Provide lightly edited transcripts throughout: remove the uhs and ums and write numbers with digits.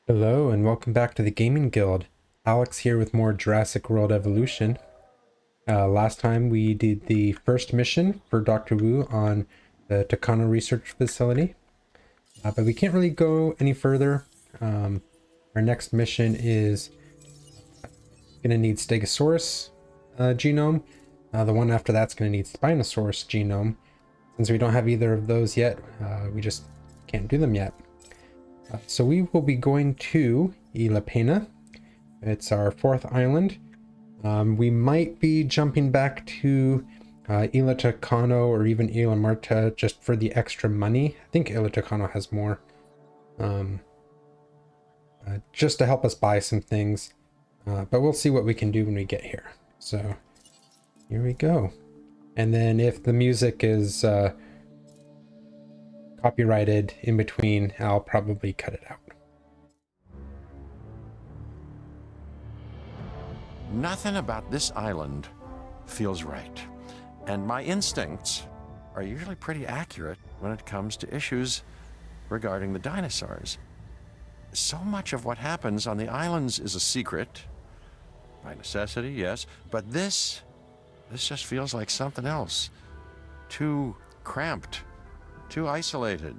Hello and welcome back to the Gaming Guild. Alex here with more Jurassic World Evolution. Last time we did the first mission for Dr. Wu on the Takano Research Facility, but we can't really go any further. Our next mission is going to need Stegosaurus genome. The one after that's going to need Spinosaurus genome. Since we don't have either of those yet, we just can't do them yet. So we will be going to Isla Pena. It's our fourth island. We might be jumping back to Isla Takano or even Isla Marta just for the extra money. I think Isla Takano has more. Just to help us buy some things. But we'll see what we can do when we get here. So here we go. And then if the music is copyrighted in between, I'll probably cut it out. Nothing about this island feels right, and my instincts are usually pretty accurate when it comes to issues regarding the dinosaurs. So much of what happens on the islands is a secret, by necessity, yes, but this just feels like something else. Too cramped, too isolated.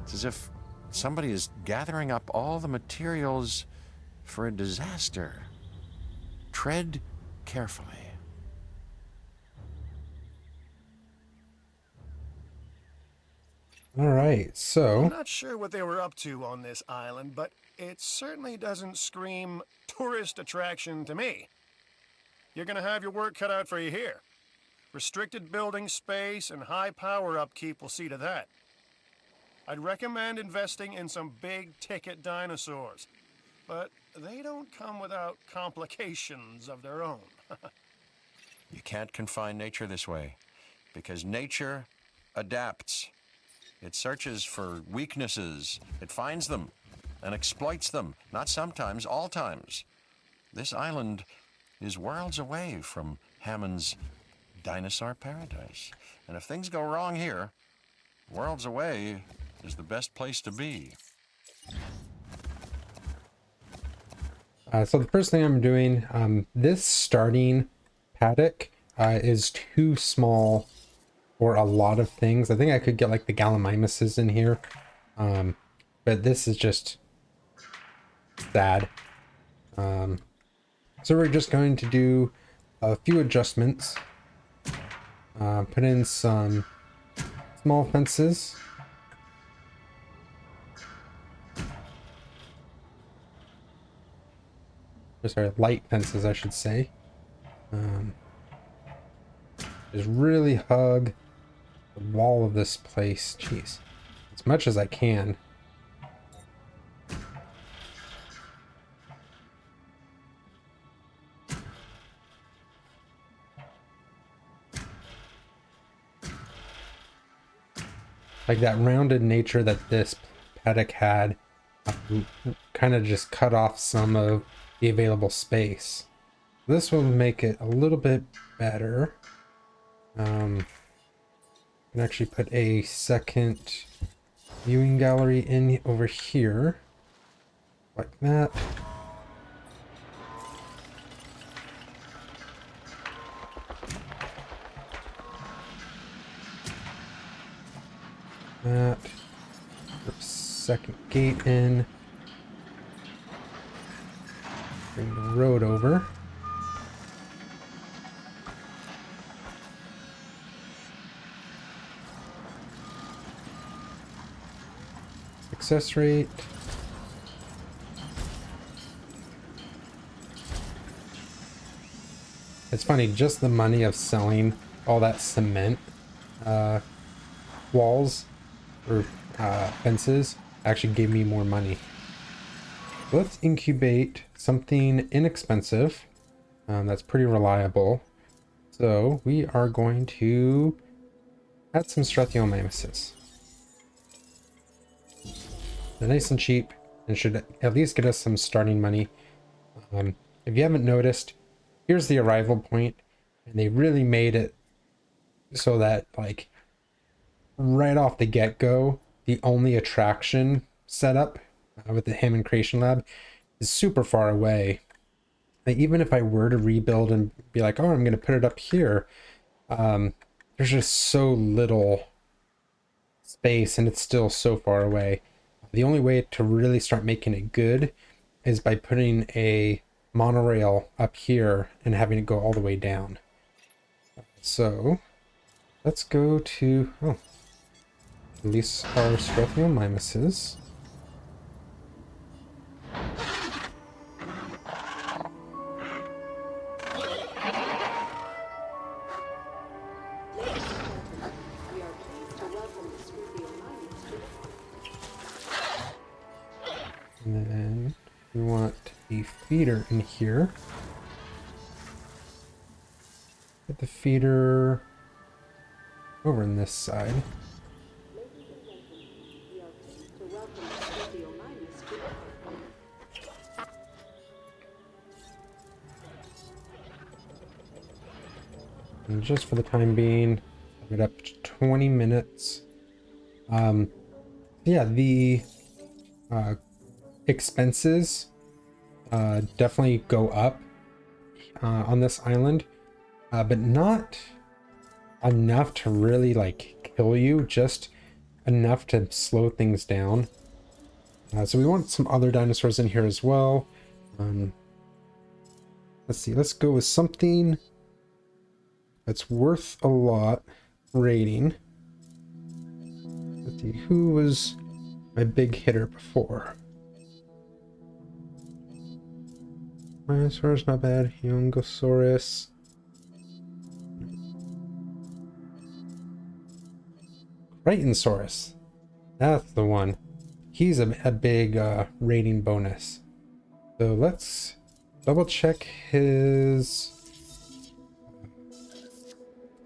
It's as if somebody is gathering up all the materials for a disaster. Tread carefully. All right, so I'm not sure what they were up to on this island, but it certainly doesn't scream tourist attraction to me. You're gonna have your work cut out for you here. Restricted building space and high power upkeep will see to that. I'd recommend investing in some big ticket dinosaurs, but they don't come without complications of their own. You can't confine nature this way, because nature adapts. It searches for weaknesses, it finds them, and exploits them, not sometimes, all times. This island is worlds away from Hammond's dinosaur paradise. And if things go wrong here, worlds away is the best place to be. So the first thing I'm doing, this starting paddock is too small for a lot of things. I think I could get like the Gallimimuses in here, but this is just sad. So we're just going to do a few adjustments. Put in some small fences. Sorry, light fences, I should say. Just really hug the wall of this place, jeez, as much as I can. Like that rounded nature that this paddock had kind of just cut off some of the available space. This will make it a little bit better. Can actually put a second viewing gallery in over here, like that. That. Put a second gate in. Bring the road over. Success rate. It's funny, just the money of selling all that cement walls or fences actually gave me more money. Let's incubate something inexpensive that's pretty reliable. So we are going to add some Strathiomimuses. They're nice and cheap and should at least get us some starting money. If you haven't noticed, here's the arrival point, and they really made it so that like right off the get-go, the only attraction setup with the Hammond Creation Lab is super far away. Like, even if I were to rebuild and be like, oh, I'm going to put it up here, there's just so little space and it's still so far away. The only way to really start making it good is by putting a monorail up here and having it go all the way down. So let's go to, oh, release our Strethiomimises. And then we want a feeder in here. Put the feeder over on this side. And just for the time being, have it up to 20 minutes. Yeah, the expenses definitely go up on this island, but not enough to really like kill you, just enough to slow things down. So we want some other dinosaurs in here as well. Let's see, let's go with something that's worth a lot rating. Let's see, who was my big hitter before? Dinosaurs, not bad. Yongosaurus. Crichtonsaurus. That's the one. He's a big rating bonus. So let's double check his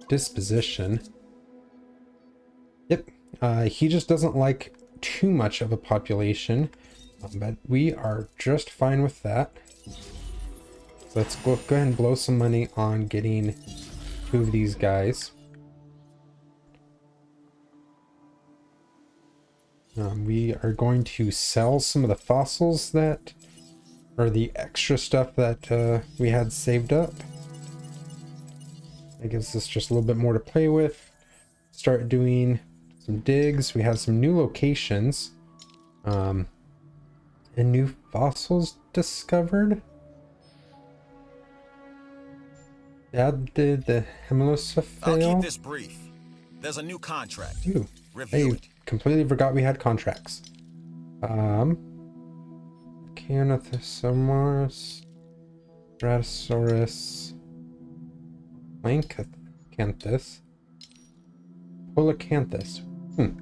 disposition. Yep. He just doesn't like too much of a population, but we are just fine with that. So let's go ahead and blow some money on getting 2 of these guys. We are going to sell some of the fossils that, or the extra stuff that we had saved up. That gives us just a little bit more to play with. Start doing some digs. We have some new locations. And new fossils discovered. Dad did the Hemelocephala. I'll keep this brief. There's a new contract. Ooh, Review I it. completely forgot we had contracts. Canathosaurus, Stratosaurus, Plancanthus, Polacanthus. I'm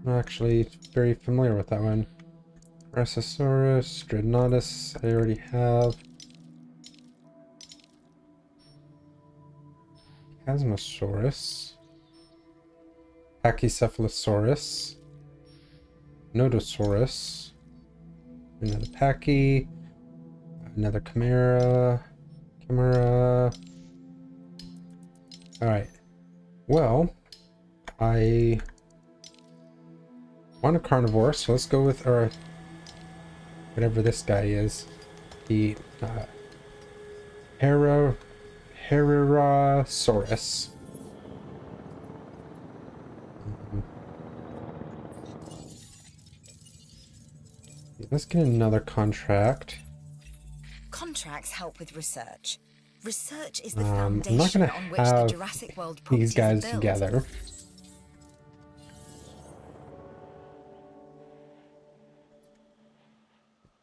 not actually very familiar with that one. Brachiosaurus, Dreadnoughtus, I already have. Chasmosaurus, Pachycephalosaurus, Nodosaurus, another Pachy, another Chimera. Alright, well, I want a carnivore, so let's go with our, whatever this guy is, the Herrerasaurus. Let's get another contract. Contracts help with research. Research is the I'm not foundation gonna on which the have Jurassic World these properties guys are built. together.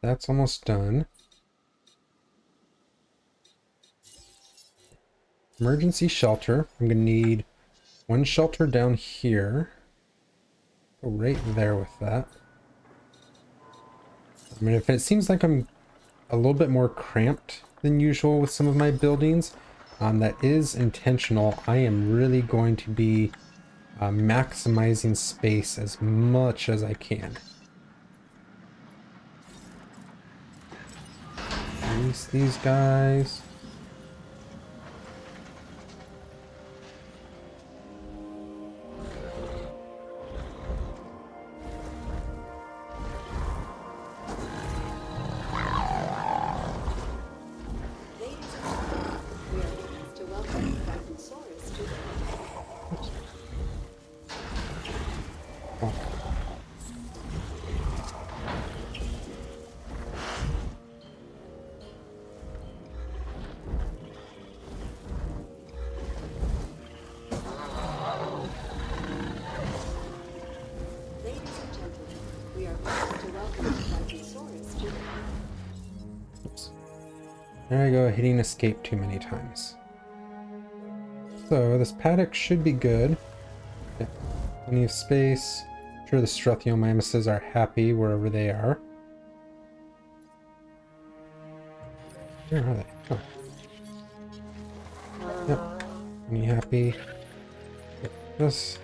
That's almost done. Emergency shelter. I'm gonna need one shelter down here. Go right there with that. I mean, if it seems like I'm a little bit more cramped than usual with some of my buildings, that is intentional. I am really going to be maximizing space as much as I can. Release these guys. There I go, hitting escape too many times. So this paddock should be good. Yeah, plenty of space. I'm sure the Struthiomimuses are happy wherever they are. Where are they? Oh. Yep. Are you happy? Yep. This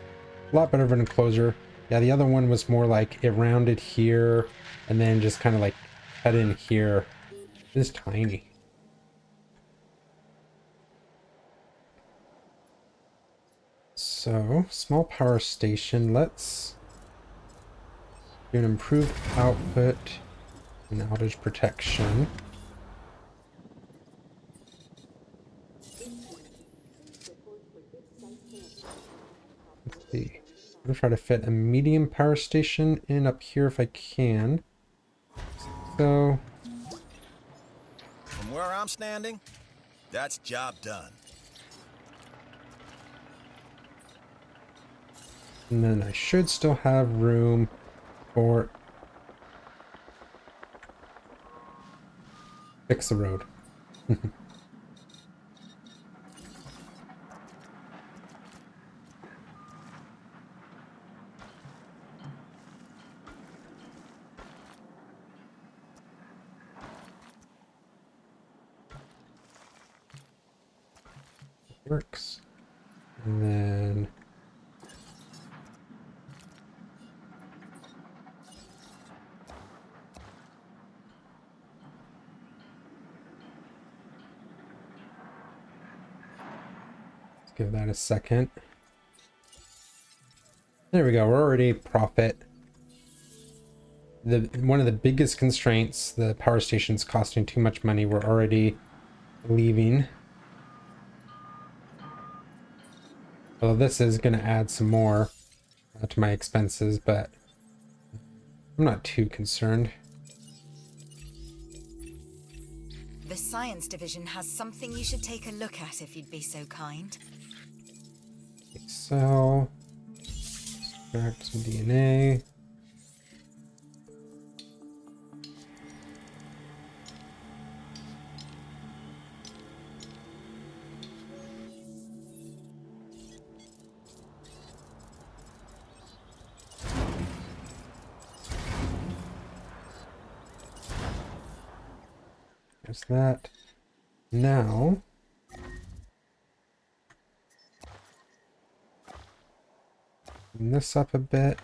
a lot better of an enclosure. Yeah, the other one was more like it rounded here and then just kind of like cut in here. This is tiny. So, small power station. Let's do an improved output and outage protection. Let's see. I'm gonna try to fit a medium power station in up here if I can. So, From where I'm standing, that's job done. and then I should still have room for fix the road. Works. And then let's give that a second. There we go. We're already profit. One of the biggest constraints, the power station's costing too much money. We're already leaving. Well, this is going to add some more to my expenses, but I'm not too concerned. The science division has something you should take a look at if you'd be so kind. So, extract some DNA. There's that. Now, clean this up a bit.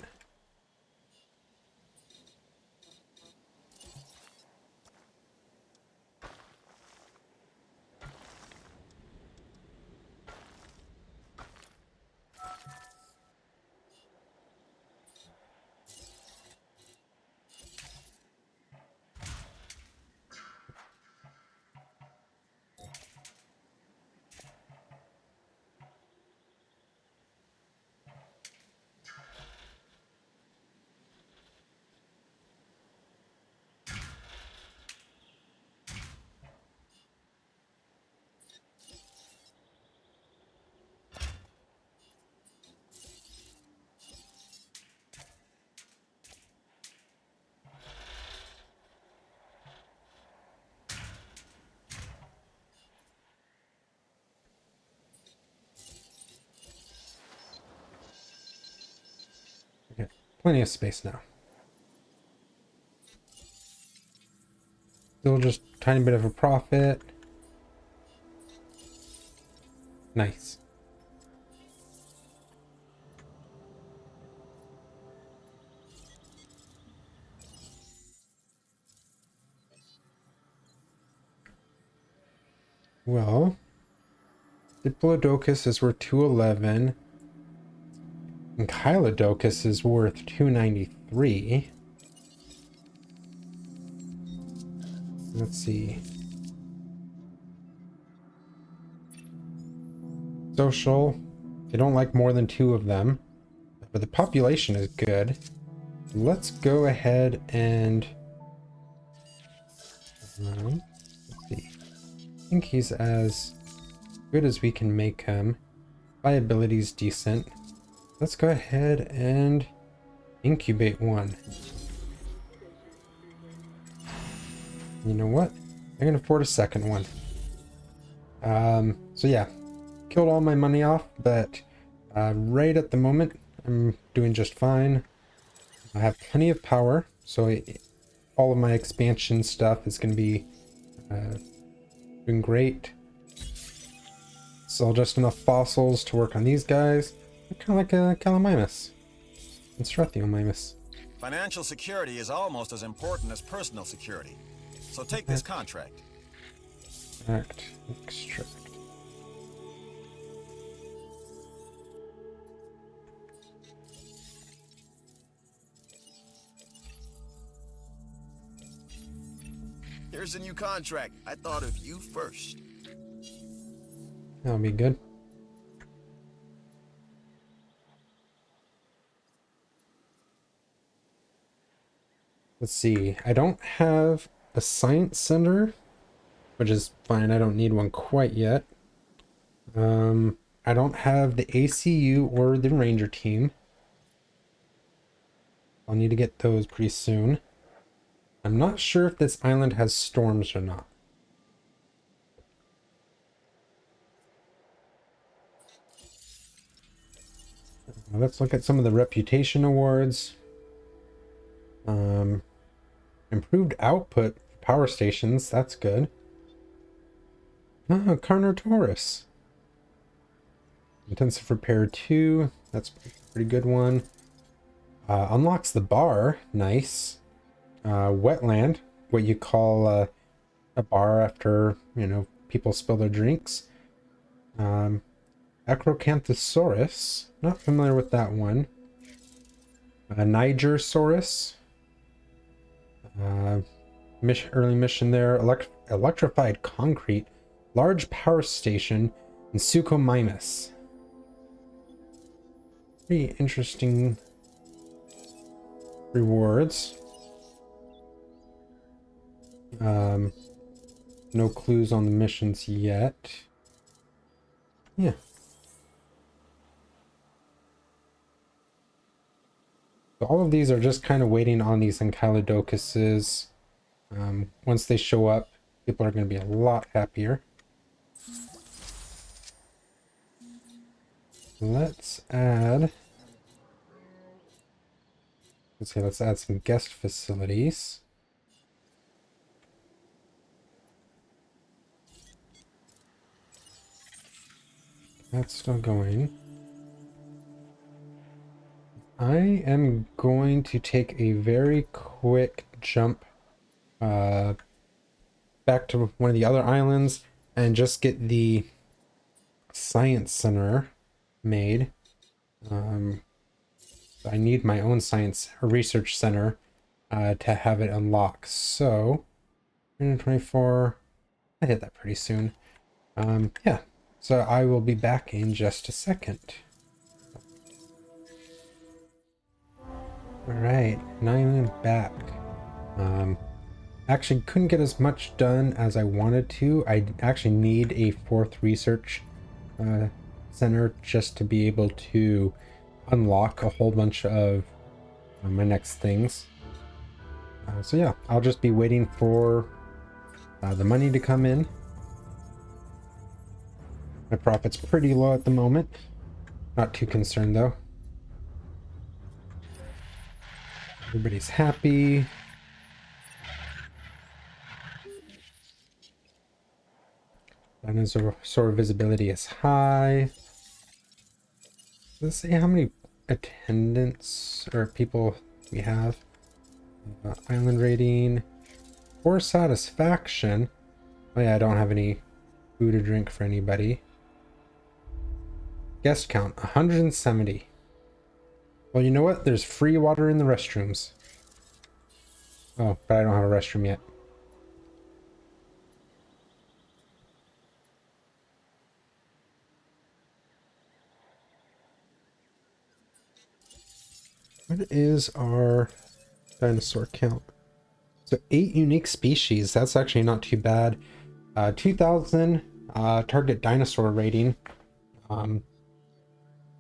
Okay, plenty of space now. Still just a tiny bit of a profit. Nice. Well, Diplodocus is worth 211. And Chilodocus is worth 293. Let's see. Social. They don't like more than 2 of them. But the population is good. Let's go ahead and... let's see. I think he's as good as we can make him. Viability is decent. Let's go ahead and incubate one. You know what? I can afford a second one. So yeah, killed all my money off, but right at the moment, I'm doing just fine. I have plenty of power, so all of my expansion stuff is going to be doing great. So just enough fossils to work on these guys. Kind of like a Calamimus and Strathiomymus. Financial security is almost as important as personal security. So take this contract. Extract. Here's a new contract. I thought of you first. That'll be good. Let's see. I don't have a science center, which is fine. I don't need one quite yet. I don't have the ACU or the Ranger team. I'll need to get those pretty soon. I'm not sure if this island has storms or not. Let's look at some of the reputation awards. Improved output for power stations, that's good. Carnotaurus. Intensive repair 2, that's a pretty good one. Unlocks the bar, nice. Wetland, what you call a bar after, people spill their drinks. Acrocanthosaurus, not familiar with that one. Nigersaurus. Early mission there. Electrified concrete. Large power station. And Suchomimus. Pretty interesting rewards. No clues on the missions yet. Yeah. So all of these are just kind of waiting on these Enceladocus. Once they show up, people are going to be a lot happier. Let's add some guest facilities. That's still going. I am going to take a very quick jump back to one of the other islands and just get the science center made. I need my own science or research center to have it unlock. So 124, I hit that pretty soon. Yeah, so I will be back in just a second. Alright, now I'm back. Actually couldn't get as much done as I wanted to. I actually need a 4th research center just to be able to unlock a whole bunch of my next things. So yeah, I'll just be waiting for the money to come in. My profit's pretty low at the moment. Not too concerned though. Everybody's happy. Dinosaur visibility is high. Let's see how many attendants or people we have. Island rating. Or satisfaction. Oh yeah, I don't have any food or drink for anybody. Guest count, 170. Well, you know what? There's free water in the restrooms. Oh, but I don't have a restroom yet. What is our dinosaur count? So 8 unique species. That's actually not too bad. 2,000 target dinosaur rating. I'm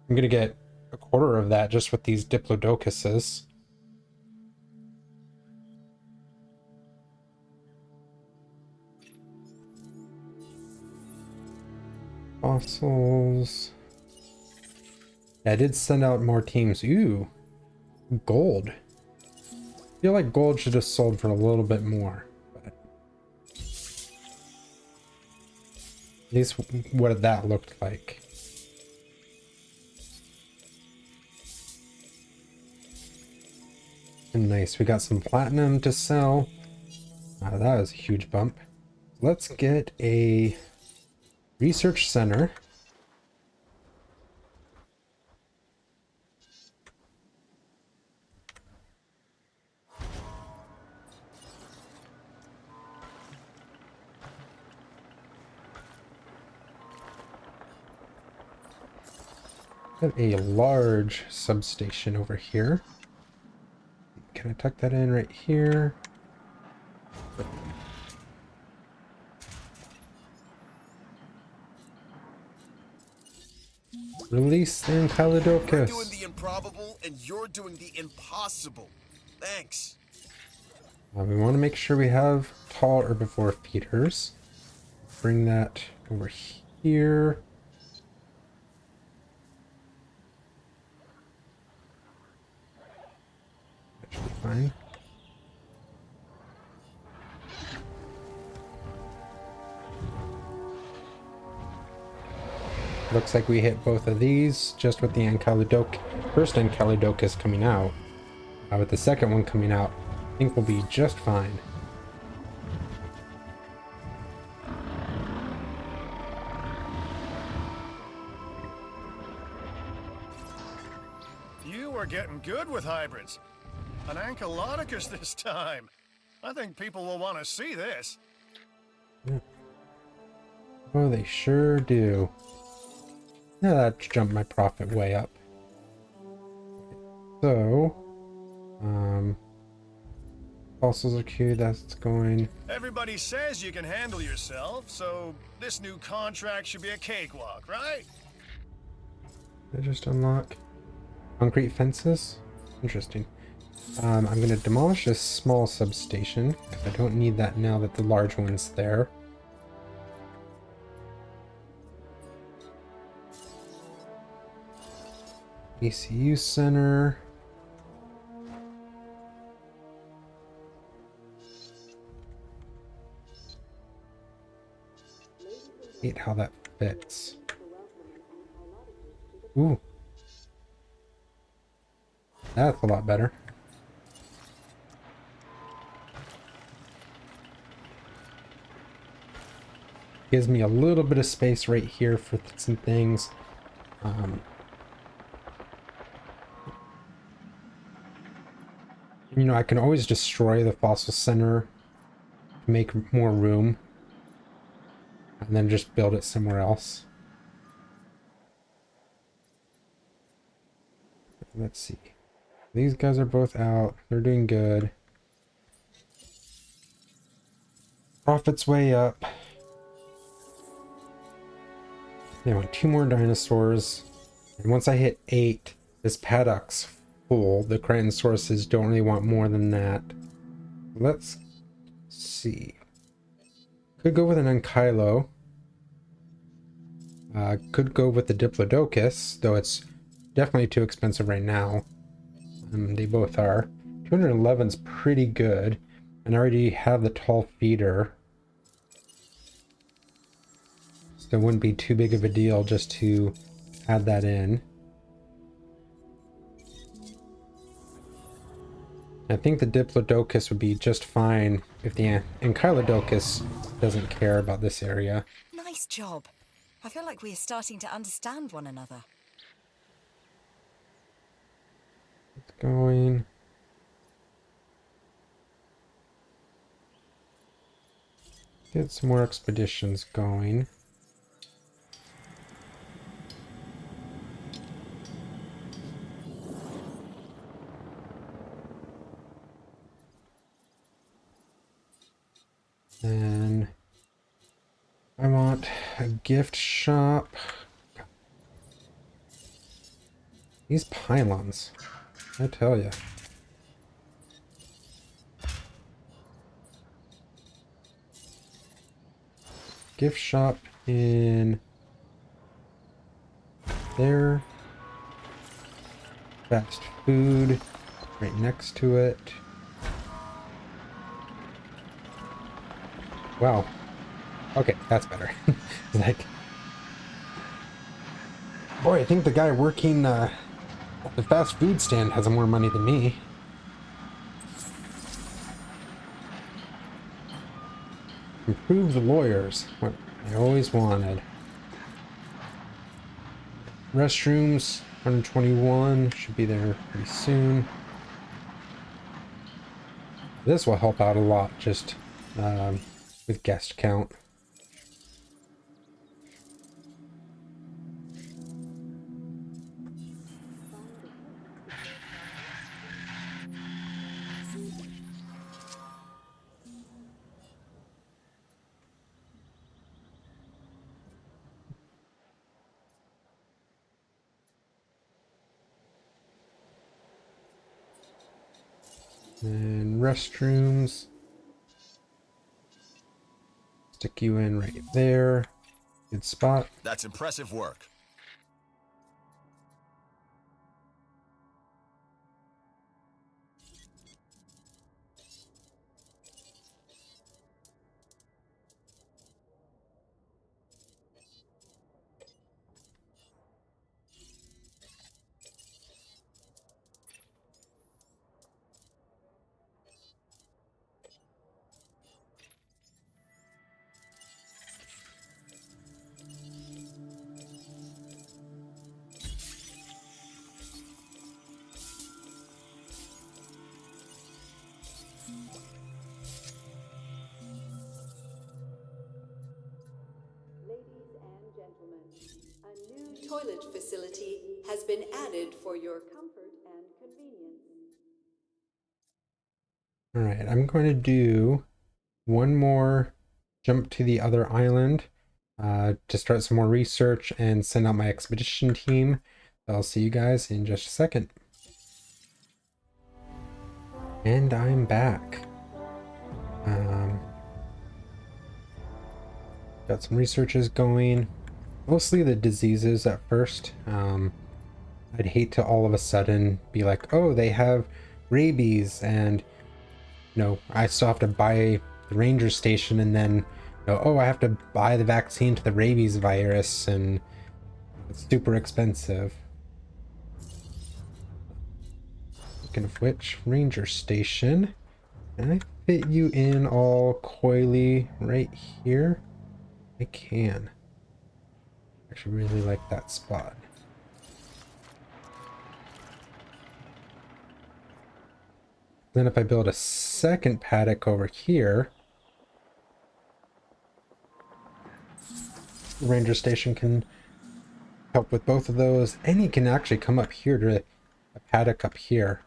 gonna get a quarter of that just with these Diplodocuses. Fossils. Yeah, I did send out more teams. Ooh, gold. I feel like gold should have sold for a little bit more. But at least what that looked like. And nice, we got some platinum to sell. That was a huge bump. Let's get a research center. Got a large substation over here. Can I tuck that in right here? Release the We're doing Enceladocus. the improbable, and you're doing the impossible. Thanks. We want to make sure we have tall herbivore feeders. Bring that over here. That should be fine. Looks like we hit both of these just with the first Enceladocus coming out. With the second one coming out, I think we'll be just fine. You are getting good with hybrids. An Ankylodocus this time. I think people will want to see this. Oh, they sure do. Yeah, that jumped my profit way up. So, fossils are queued, that's going. Everybody says you can handle yourself, so this new contract should be a cakewalk, right? Did I just unlock concrete fences? Interesting. I'm going to demolish this small substation because I don't need that now that the large one's there. ECU center. Hate how that fits. Ooh. That's a lot better. Gives me a little bit of space right here for some things. You know, I can always destroy the fossil center to make more room. And then just build it somewhere else. Let's see. These guys are both out. They're doing good. Profit's way up. They want 2 more dinosaurs. And once I hit 8, this paddock's full. The Crichtonsaurus don't really want more than that. Let's see. Could go with an Ankylo. Could go with the Diplodocus, though it's definitely too expensive right now. They both are. 211's pretty good. And I already have the tall feeder. So it wouldn't be too big of a deal just to add that in. I think the Diplodocus would be just fine if the Ankylodocus doesn't care about this area. Nice job. I feel like we are starting to understand one another. It's going. Get some more expeditions going. Then I want a gift shop. These pylons, I tell you. Gift shop in there. Fast food right next to it. Wow. Okay, that's better. Like, boy, I think the guy working at the fast food stand has more money than me. Improve the lawyers. What I always wanted. Restrooms, 121. Should be there pretty soon. This will help out a lot, just with guest count. And restrooms. Stick you in right there. Good spot. That's impressive work. Ladies and gentlemen, a new toilet facility has been added for your comfort and convenience. All right, I'm going to do one more jump to the other island to start some more research and send out my expedition team. I'll see you guys in just a second. And I'm back. Got some researches going. Mostly the diseases at first. I'd hate to all of a sudden be like, oh, they have rabies, and I still have to buy the ranger station, and then oh, I have to buy the vaccine to the rabies virus, and it's super expensive. Speaking of which, ranger station, can I fit you in all coyly right here? I can. Actually really like that spot. Then if I build a second paddock over here, the ranger station can help with both of those, and he can actually come up here to a paddock up here.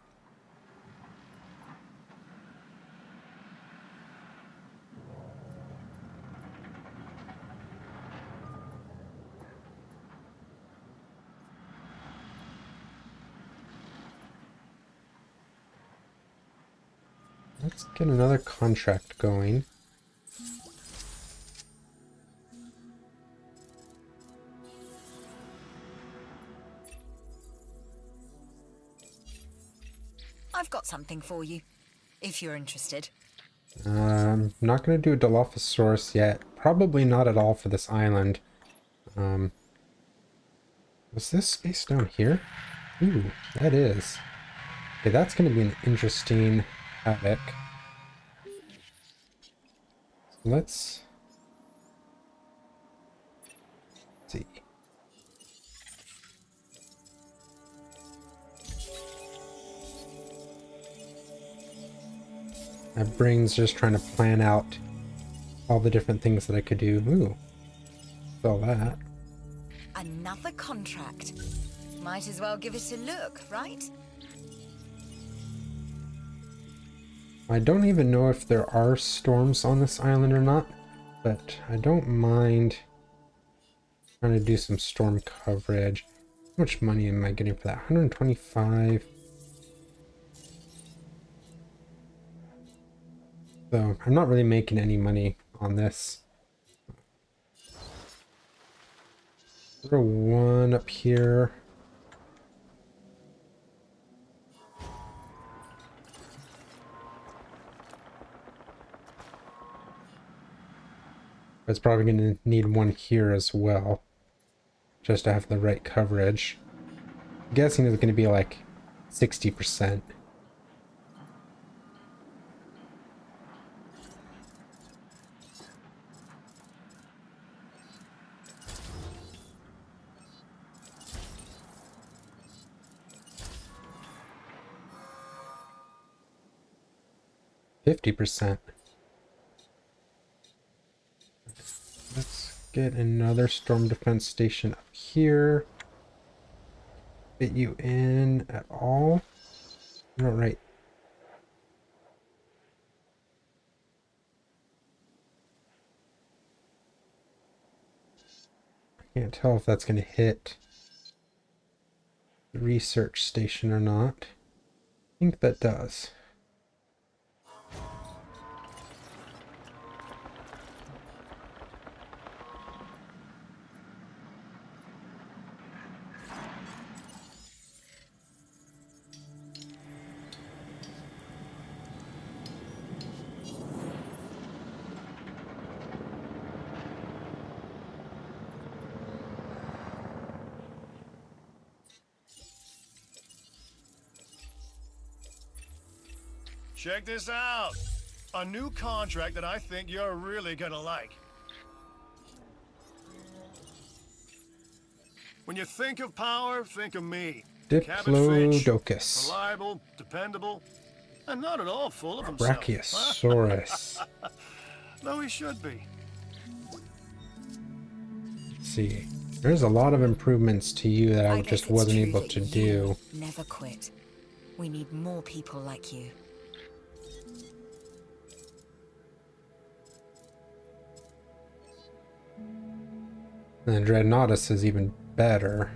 Let's get another contract going. I've got something for you, if you're interested. I'm not going to do a Dilophosaurus yet. Probably not at all for this island. Was this space down here? Ooh, that is. Okay, that's going to be an interesting paddock. Let's see. My brain's just trying to plan out all the different things that I could do. Ooh, all that. Another contract. Might as well give it a look, right? I don't even know if there are storms on this island or not, but I don't mind trying to do some storm coverage. How much money am I getting for that? 125. So I'm not really making any money on this. Throw one up here. It's probably going to need one here as well, just to have the right coverage. I'm guessing it's going to be like 60%. %. Let's get another storm defense station up here. Fit you in at all? No, right. I can't tell if that's going to hit the research station or not. I think that does. Check this out. A new contract that I think you're really gonna like. When you think of power, think of me. Cabot Finch. Diplodocus. Reliable, dependable, and not at all full of himself. Brachiosaurus. Though he should be. Let's see. There's a lot of improvements to you that I guess just it's wasn't true able that to you do. Never quit. We need more people like you. And Dreadnoughtus is even better.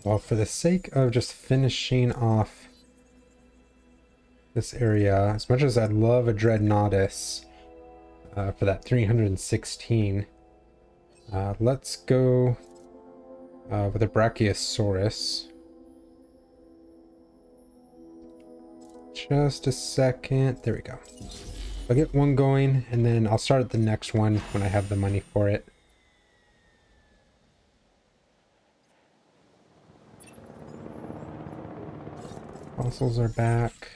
Well, for the sake of just finishing off this area, as much as I'd love a Dreadnoughtus for that 316, let's go with a Brachiosaurus. Just a second. There we go. I'll get one going, and then I'll start the next one when I have the money for it. Fossils are back.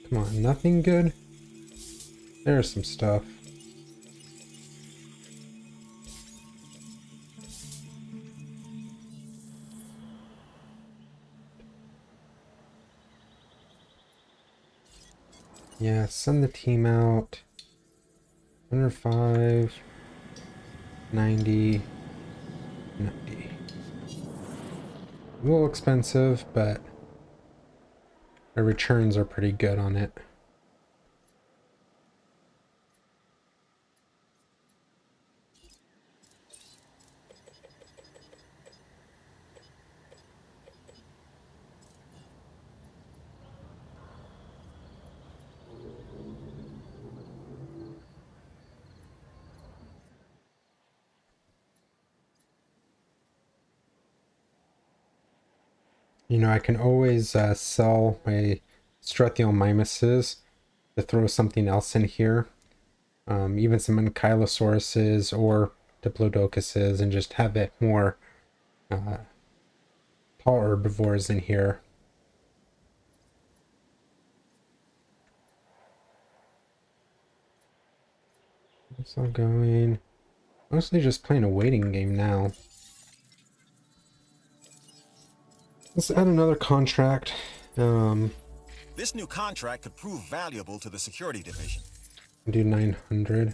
Come on, nothing good? There's some stuff. Yeah, send the team out. 105, 90, 90. A little expensive, but our returns are pretty good on it. You know, I can always sell my Struthiomimuses to throw something else in here. Even some Ankylosauruses or Diplodocuses, and just have it more tall herbivores in here. It's all going. Mostly just playing a waiting game now. Let's add another contract. This new contract could prove valuable to the security division. Do 900.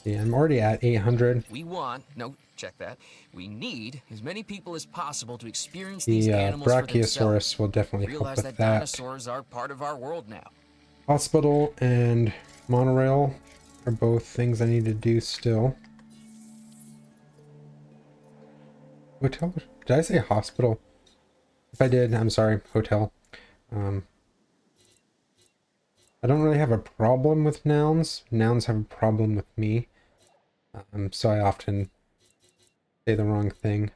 Yeah, I'm already at 800. We want, no, check that. We need as many people as possible to experience these The animals for themselves. Brachiosaurus will definitely help Realize with that that. dinosaurs are part of our world now. Hospital and monorail are both things I need to do still. Hotel? Did I say hospital? If I did, I'm sorry. Hotel. I don't really have a problem with nouns. Nouns have a problem with me. So I often say the wrong thing.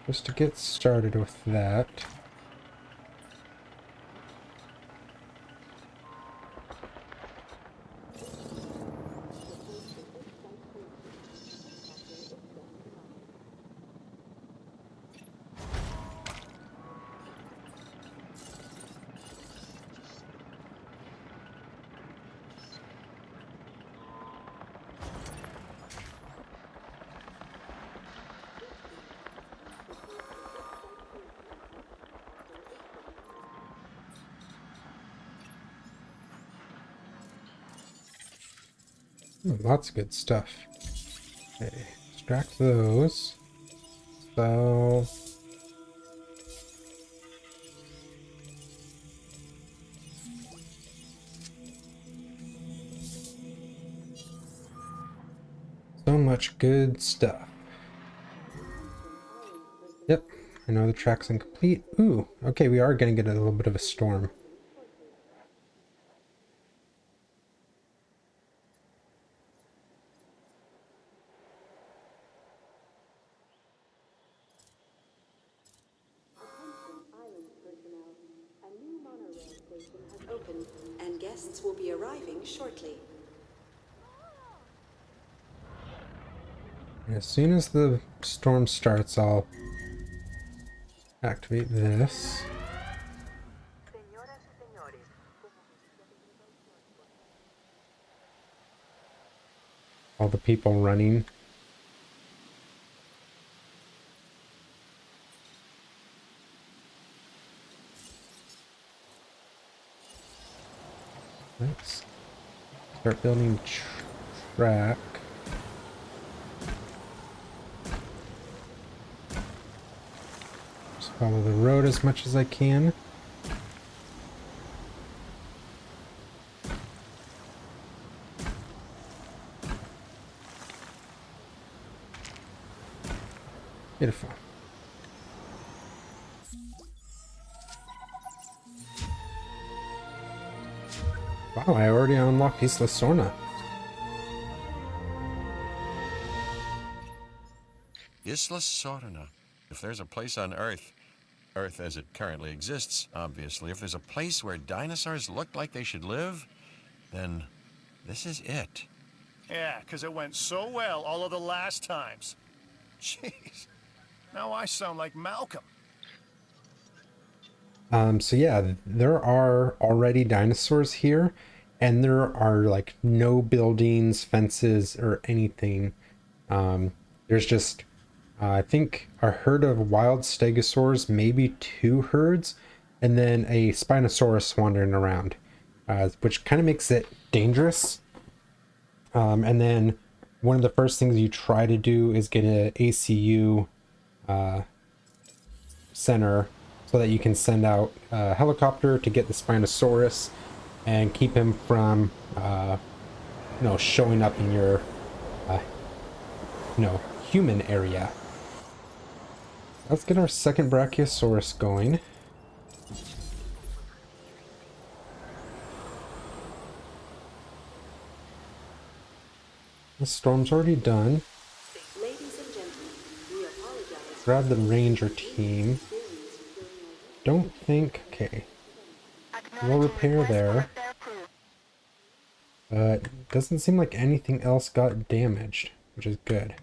Just to get started with that. Lots of good stuff. Okay, extract those. So much good stuff. Yep, I know the track's incomplete. Ooh, okay, we are gonna get a little bit of a storm. Opened, and guests will be arriving shortly. And as soon as the storm starts, I'll activate this. All the people running. Let's start building track. Just follow the road as much as I can. Beautiful. Wow, I already unlocked Isla Sorna. Isla Sorna. If there's a place on Earth, Earth as it currently exists, obviously, if there's a place where dinosaurs look like they should live, then this is it. Yeah, 'cause it went so well all of the last times. Jeez. Now I sound like Malcolm. So yeah, there are already dinosaurs here, and there are like no buildings, fences, or anything. There's just, I think, a herd of wild stegosaurs, maybe 2 herds, and then a Spinosaurus wandering around, which kind of makes it dangerous. And then one of the first things you try to do is get an ACU center so that you can send out a helicopter to get the Spinosaurus and keep him from, showing up in your, human area. Let's get our second Brachiosaurus going. The storm's already done. Ladies and gentlemen, we apologize. Grab the ranger team. Don't think... Okay. We'll repair there. But doesn't seem like anything else got damaged, which is good.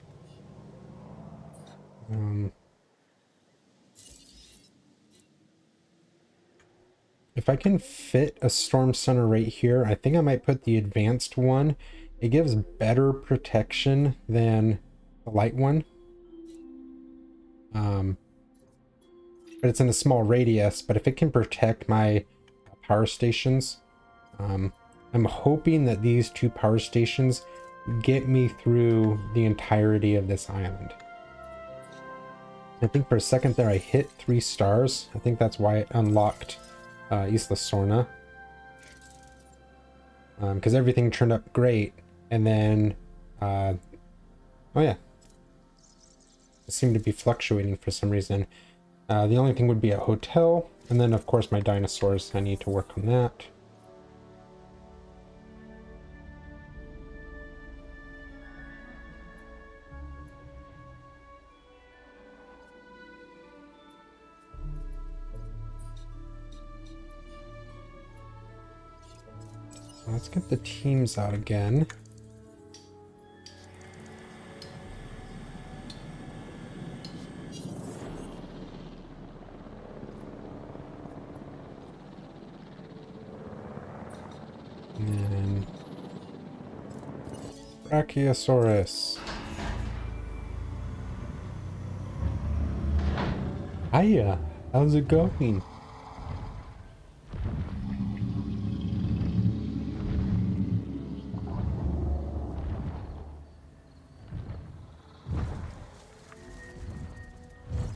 If I can fit a storm center right here, I think I might put the advanced one. It gives better protection than the light one. But it's in a small radius, but if it can protect my power stations, I'm hoping that these two power stations get me through the entirety of this island. I think for a second there I hit 3 stars. I think that's why it unlocked Isla Sorna. Because everything turned up great, and then, oh yeah, it seemed to be fluctuating for some reason. The only thing would be a hotel, and then of course my dinosaurs. I need to work on that. Let's get the teams out again. And Brachiosaurus. Hiya, how's it going?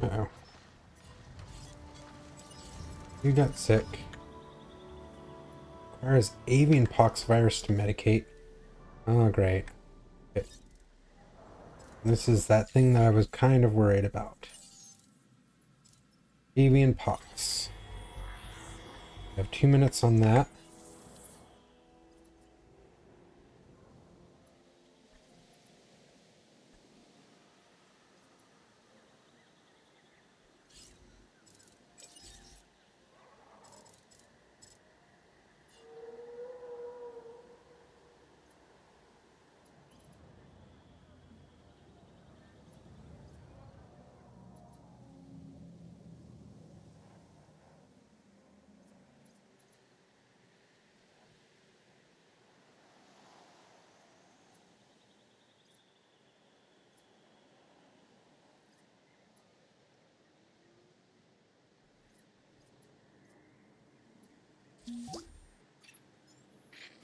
Uh-oh. You got sick. Requires avian pox virus to medicate. Oh, great. Okay. This is that thing that I was kind of worried about. Avian pox. I have 2 minutes on that.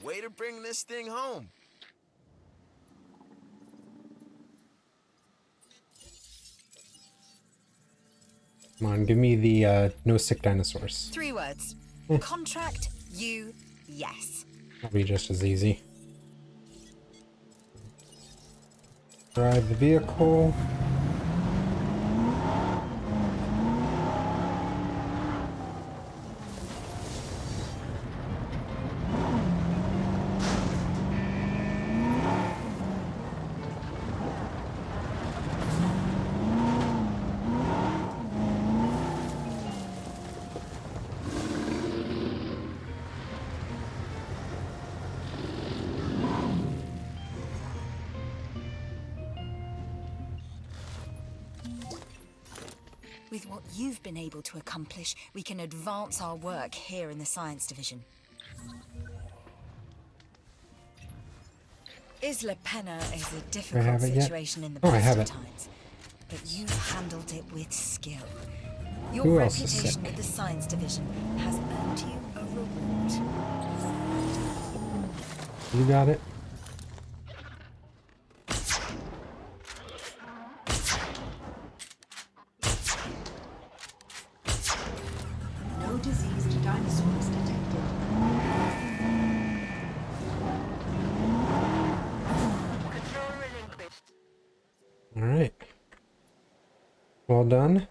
Way to bring this thing home. Come on, give me the no sick dinosaurs. 3 words. Contract you yes. That'll be just as easy. Drive the vehicle. With what you've been able to accomplish, we can advance our work here in the Science Division. Isla Pena is a difficult have it yet? situation in the Oh, I best have of it. times, but you've handled it with skill. Your Who else is reputation sick? with the Science Division has earned you a reward. You got it. No diseased dinosaurs detected. All right. Well done.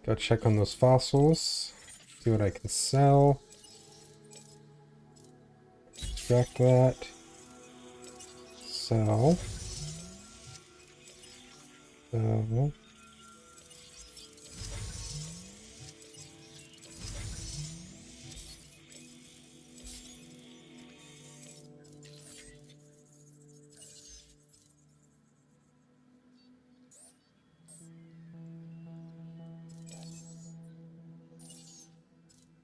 Go check on those fossils. See what I can sell. Extract that. Sell. So.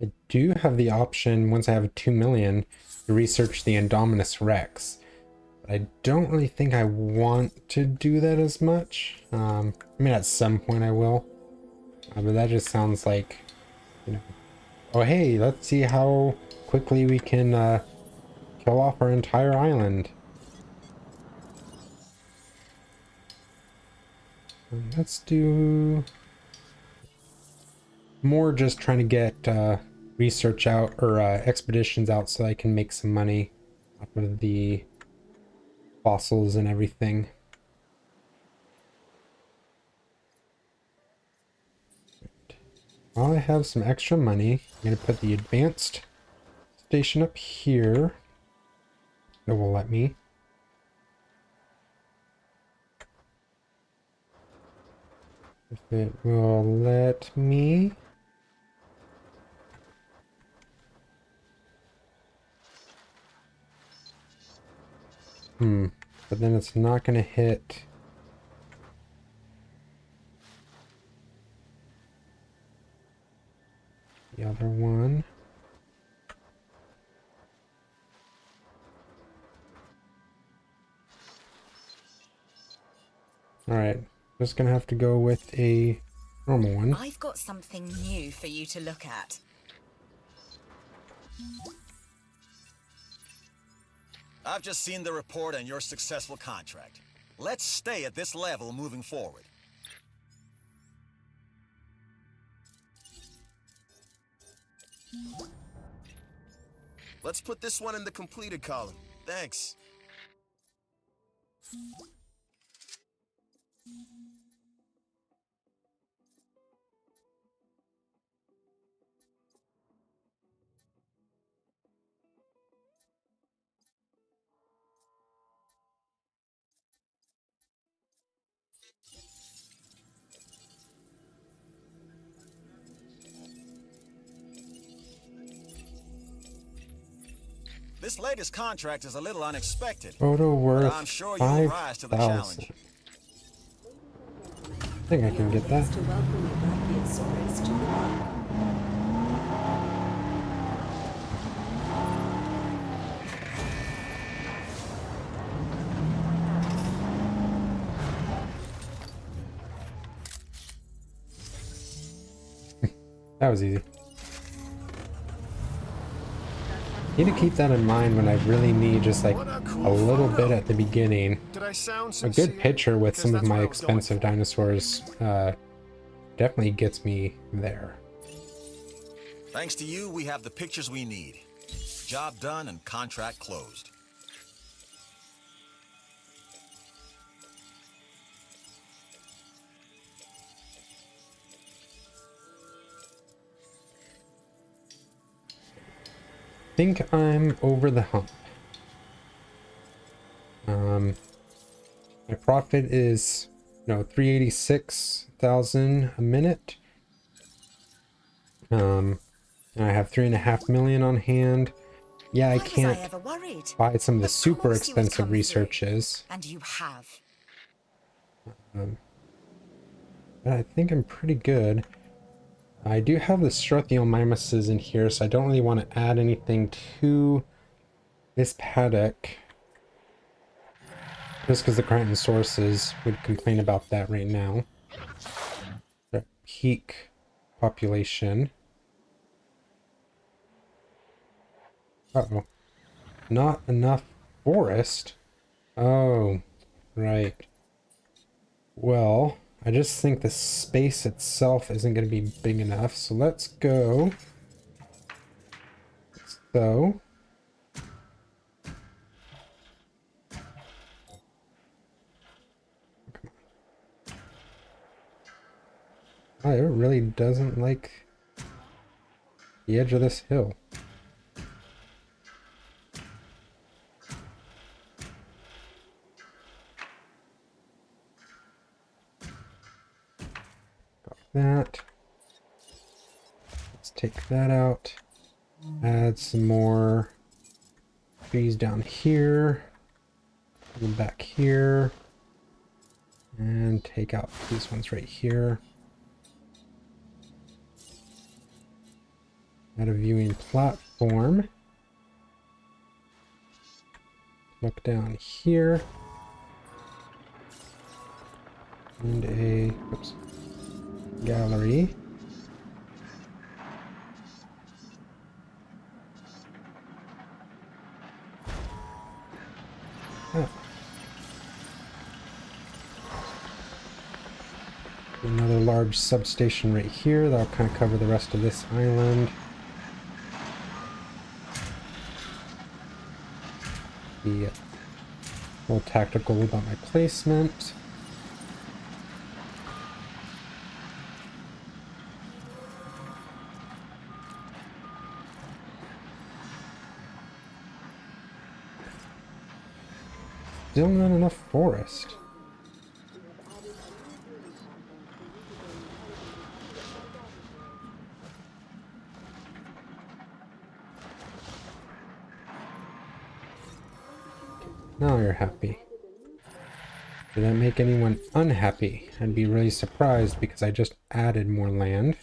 I do have the option, once I have 2 million, to research the Indominus Rex. But I don't really think I want to do that as much. I mean, at some point I will. But that just sounds like, you know, oh hey, let's see how quickly we can kill off our entire island. Let's do more just trying to get research out, or expeditions out, so I can make some money off of the fossils and everything. While I have some extra money, I'm going to put the advanced station up here. It will let me. If it will let me. But then it's not going to hit. The other one. Alright, just gonna have to go with a normal one. I've got something new for you to look at. I've just seen the report on your successful contract. Let's stay at this level moving forward. Let's put this one in the completed column. Thanks. This latest contract is a little unexpected, Photo but worth I'm sure you'll rise to the 5,000. challenge. I think I can get that. To welcome the Brachiosaurus to the park. That was easy. Need to keep that in mind when I really need just like What a a cool little photo. bit at the beginning. Did I sound A sincere? good picture with Because some of that's my what I was going expensive for. dinosaurs definitely gets me there. Thanks to you, we have the pictures we need. Job done and contract closed. Think I'm over the hump. My profit is 386,000 a minute. And I have 3.5 million on hand. Yeah, I Why was can't I ever worried? buy some of the Of super course you would expensive come through. researches. And you have. But I think I'm pretty good. I do have the Struthiomimuses in here, so I don't really want to add anything to this paddock. Just because the Crichton sources would complain about that right now. The peak population. Uh-oh. Not enough forest? Oh, right. Well, I just think the space itself isn't going to be big enough, so let's go. So. Oh, it really doesn't like the edge of this hill. Got that. Let's take that out. Add some more trees down here. Put them back here. And take out these ones right here. Add a viewing platform. Look down here. And a gallery. Oh. Another large substation right here. That'll kind of cover the rest of this island. Be a little tactical about my placement. Still not enough forest. Now you're happy. Did that make anyone unhappy? I'd be really surprised because I just added more land.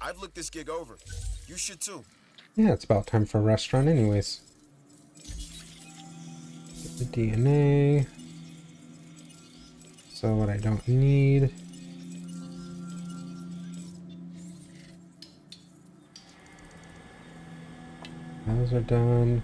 I've looked this gig over. You should too. Yeah, it's about time for a restaurant anyways. Get the DNA. So what I don't need. Those are done.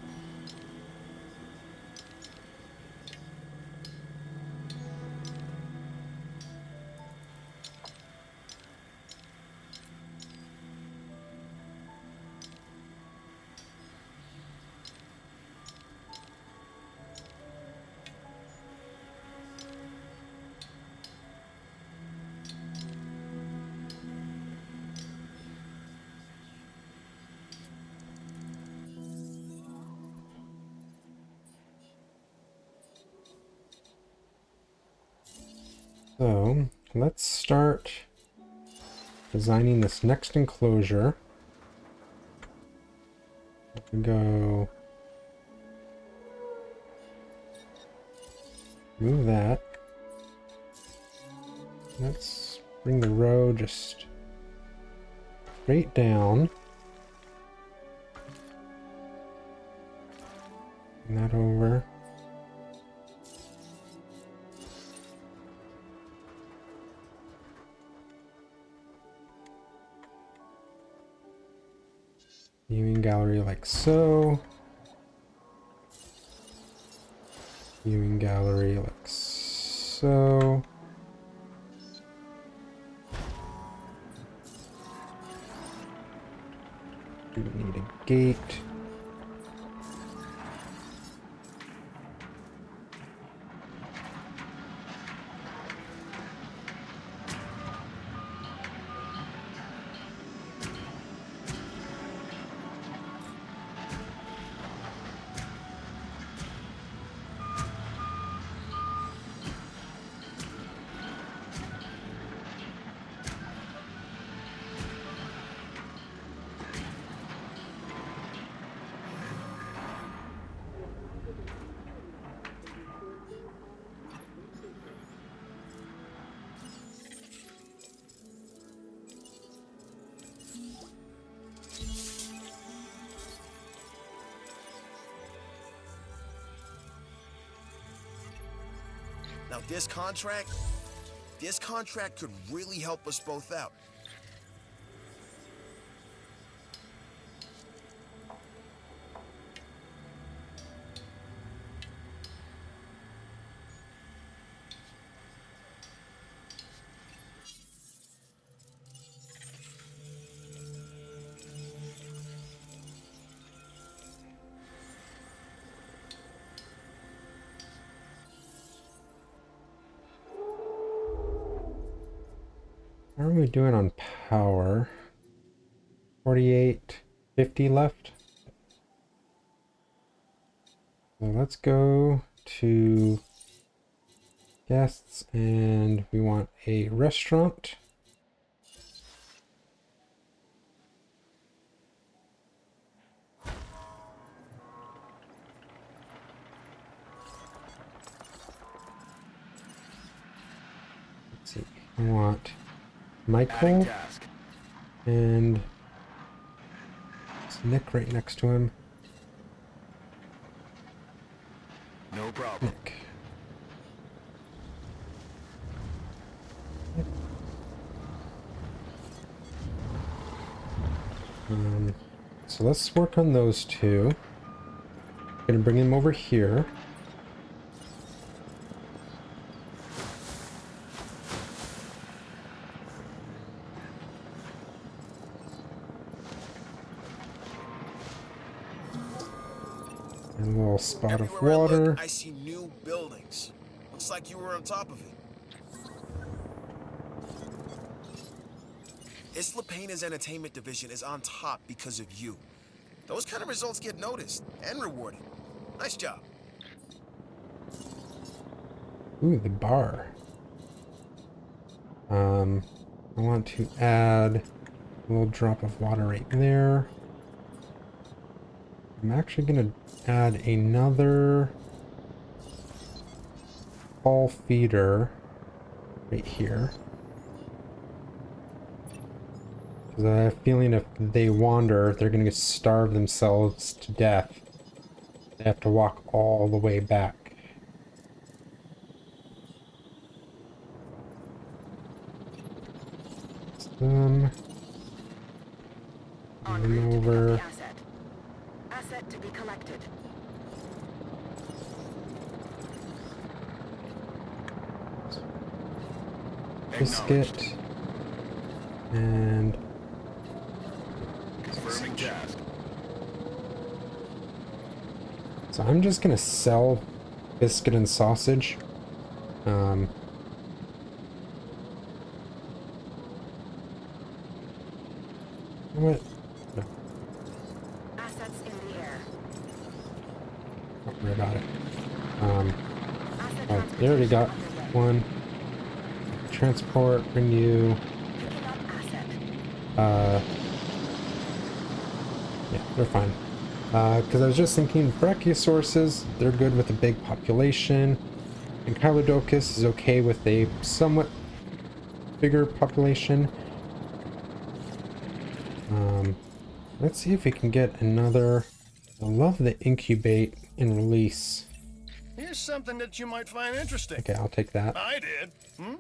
So let's start designing this next enclosure. We go move that. Let's bring the road just straight down. Bring that over. Viewing gallery like so. Viewing gallery like so. We need a gate. Now this contract could really help us both out. How are we doing on power? 48, 50 left. So let's go to guests and we want a restaurant. I want Michael and it's Nick right next to him. No problem. Nick. So let's work on those two. Gonna bring him over here. And a little spot of Everywhere I water. look, I see new buildings. Looks like you were on top of it. Isla Pena's entertainment division is on top because of you. Those kind of results get noticed and rewarded. Nice job. Ooh, the bar. I want to add a little drop of water right there. I'm actually gonna add another fall feeder right here. Because I have a feeling if they wander, they're gonna starve themselves to death. They have to walk all the way back. Them over. Asset to be collected. Biscuit and Confirming task. so I'm just gonna sell biscuit and sausage. What? No, Assets in the air. don't worry about it. Oh, they already got one. Transport, bring you. Picking up asset. Yeah, they're fine. Because I was just thinking, brachiosauruses, they're good with a big population, and Chilodocus is okay with a somewhat bigger population. Let's see if we can get another. I love the incubate and release. Here's something that you might find interesting. Okay, I'll take that. I did. Hmm?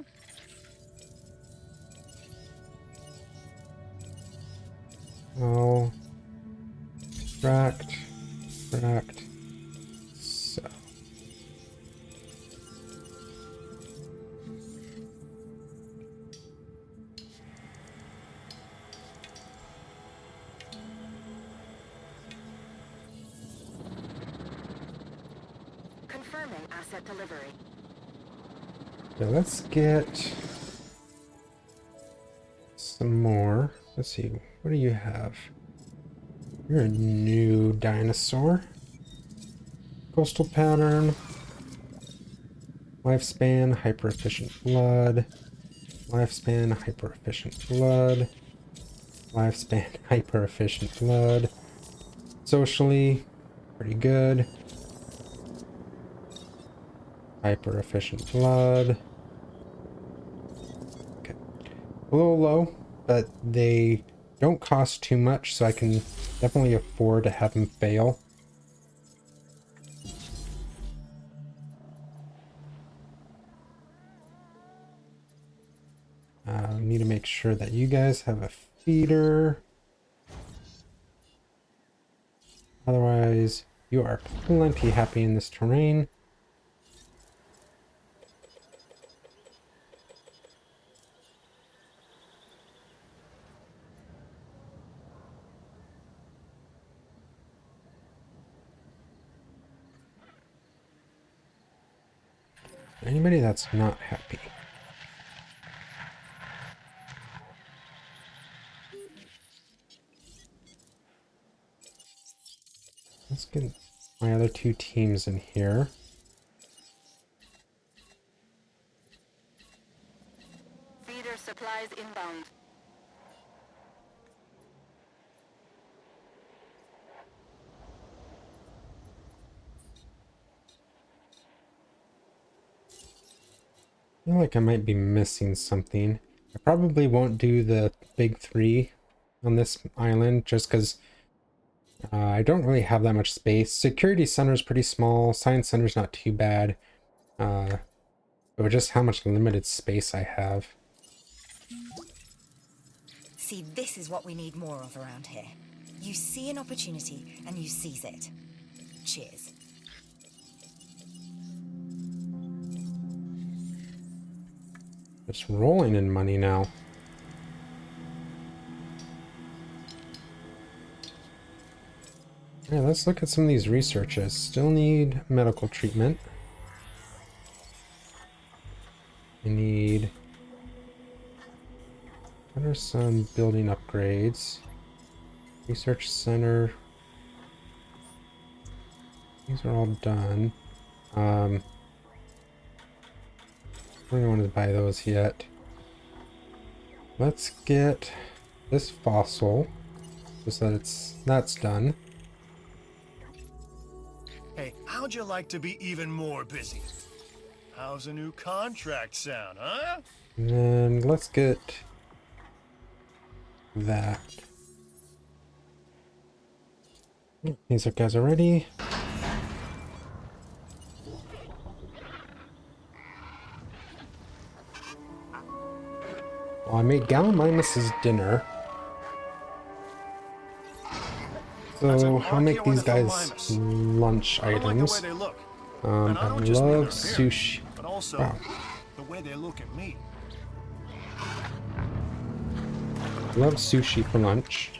Oh, extract. So. Confirming asset delivery. Okay, let's get some more. Let's see, what do you have? You're a new dinosaur. Coastal pattern. Lifespan, hyper efficient blood. Lifespan, hyper efficient blood. Lifespan, hyper efficient blood. Socially, pretty good. Hyper efficient blood. Okay. A little low, but they don't cost too much, so I can definitely afford to have them fail. Need to make sure that you guys have a feeder. Otherwise, you are plenty happy in this terrain. Anybody that's not happy. Let's get my other two teams in here. Feeder supplies inbound. I feel feel like I might be missing something. I probably won't do the big three on this island just because I don't really have that much space. Security center is pretty small. Science center is not too bad. But just how much limited space I have. See, this is what we need more of around here. You see an opportunity and you seize it. Cheers. It's rolling in money now. Yeah, let's look at some of these researches. Still need medical treatment. I need... What are some building upgrades? Research center. These are all done. I don't want to buy those yet. Let's get this fossil, just that that's done. Hey, how'd you like to be even more busy? How's a new contract sound, huh? And then let's get that. These guys are ready. Well, I made Gallimimus's dinner. So I'll make these guys lunch items. I I love sushi. But also Wow. the way they look at me. Love sushi for lunch.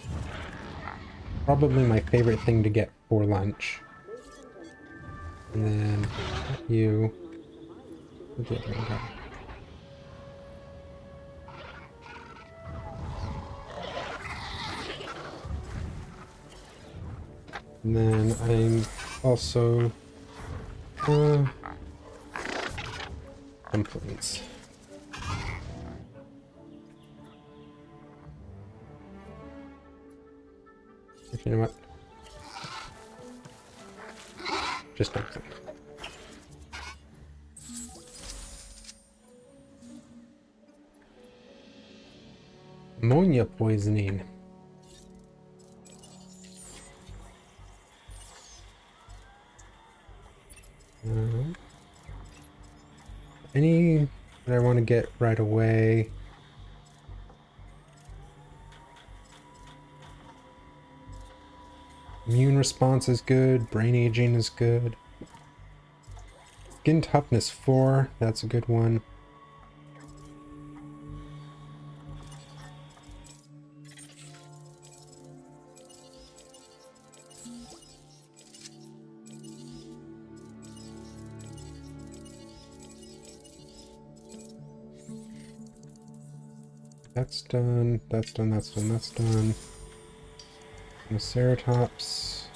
Probably my favorite thing to get for lunch. And then you. Where'd the other one go? And then I'm also dumplings. You know what? Just dumpling. Ammonia poisoning. Any that I want to get right away? Immune response is good. Brain aging is good. Skin toughness 4. That's a good one. That's done. That's done. That's done. That's done. Triceratops.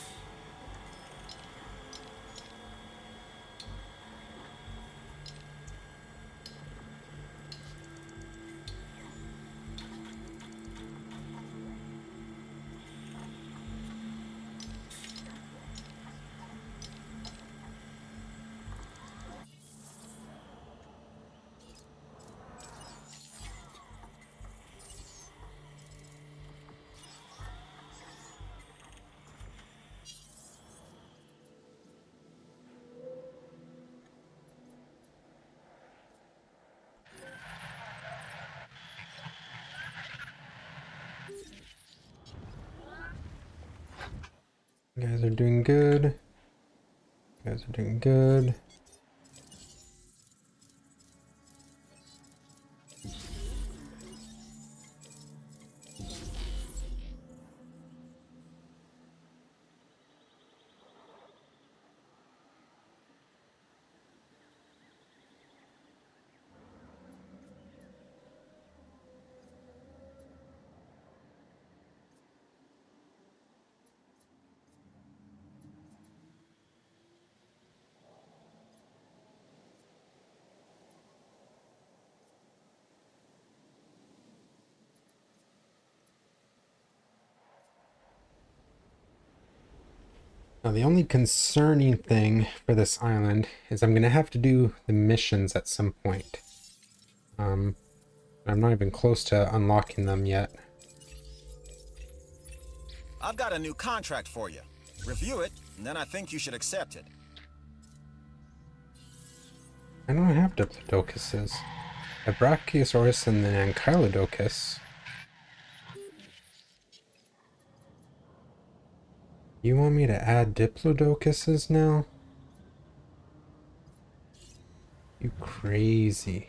You guys are doing good. You guys are doing good. Now, the only concerning thing for this island is I'm going to have to do the missions at some point. I'm not even close to unlocking them yet. I've got a new contract for you. Review it, and then I think you should accept it. I don't have Diplodocuses. I have Brachiosaurus and then Ankylodocus. You want me to add Diplodocuses now? You crazy.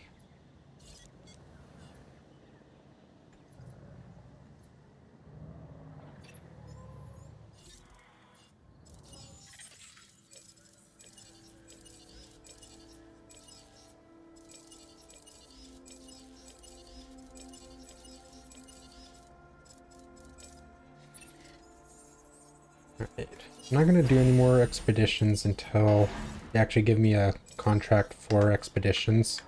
Alright. I'm not gonna do any more expeditions until they actually give me a contract for expeditions.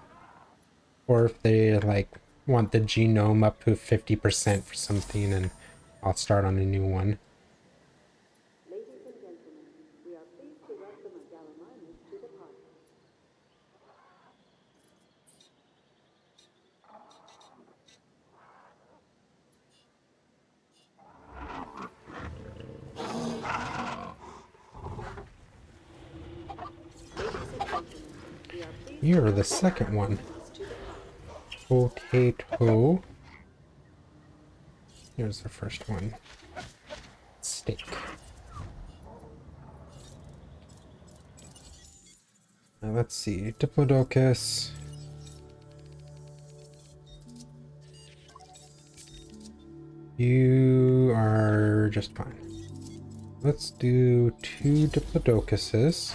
Or if they like want the genome up to 50% for something, and I'll start on a new one. Ladies and gentlemen, we are pleased to welcome a Gallimimus to the party. You're the second one. Potato. Here's the first one. Steak. Now let's see. Diplodocus. You are just fine. Let's do 2 Diplodocuses.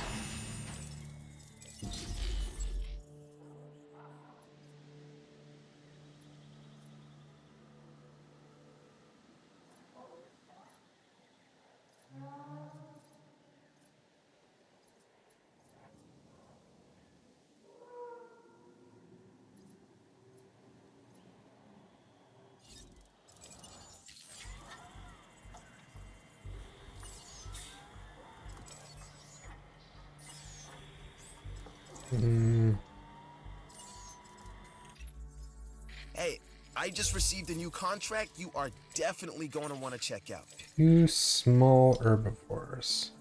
Hey, I just received a new contract you are definitely going to want to check out. 2 small herbivores.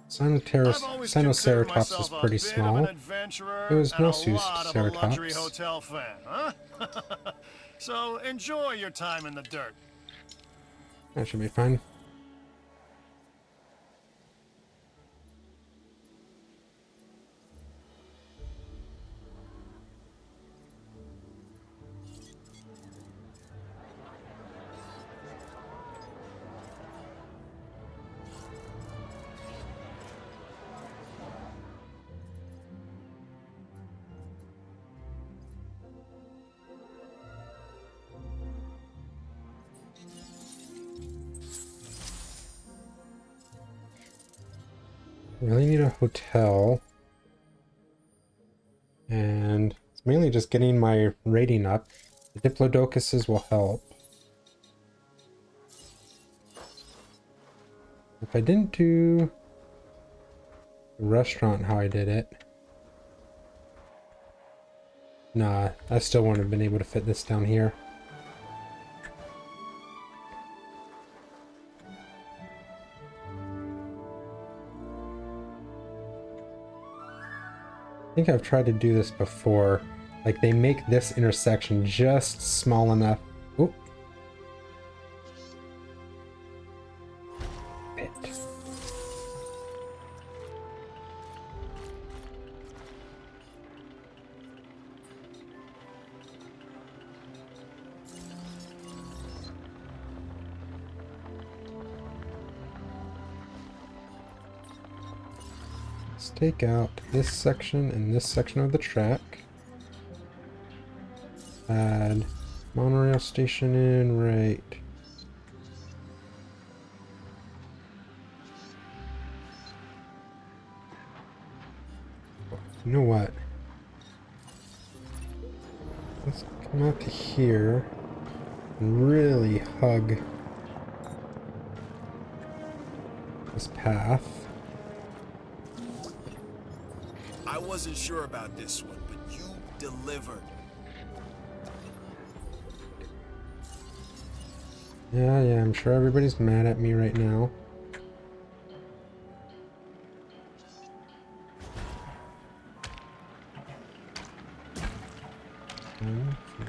Sinoceratops is pretty small. It was no Ceratops. Hotel fan, huh? So enjoy your time in the dirt. That should be fine. Really need a hotel, and it's mainly just getting my rating up. The Diplodocuses will help. If I didn't do the restaurant how I did it, nah, I still wouldn't have been able to fit this down here. I think I've tried to do this before. Like, they make this intersection just small enough. Oop. Pit. Let's take out this section and this section of the track. Add monorail station in right. You know what? Let's come out to here and really hug this path. I wasn't sure about this one, but you delivered. Yeah, I'm sure everybody's mad at me right now.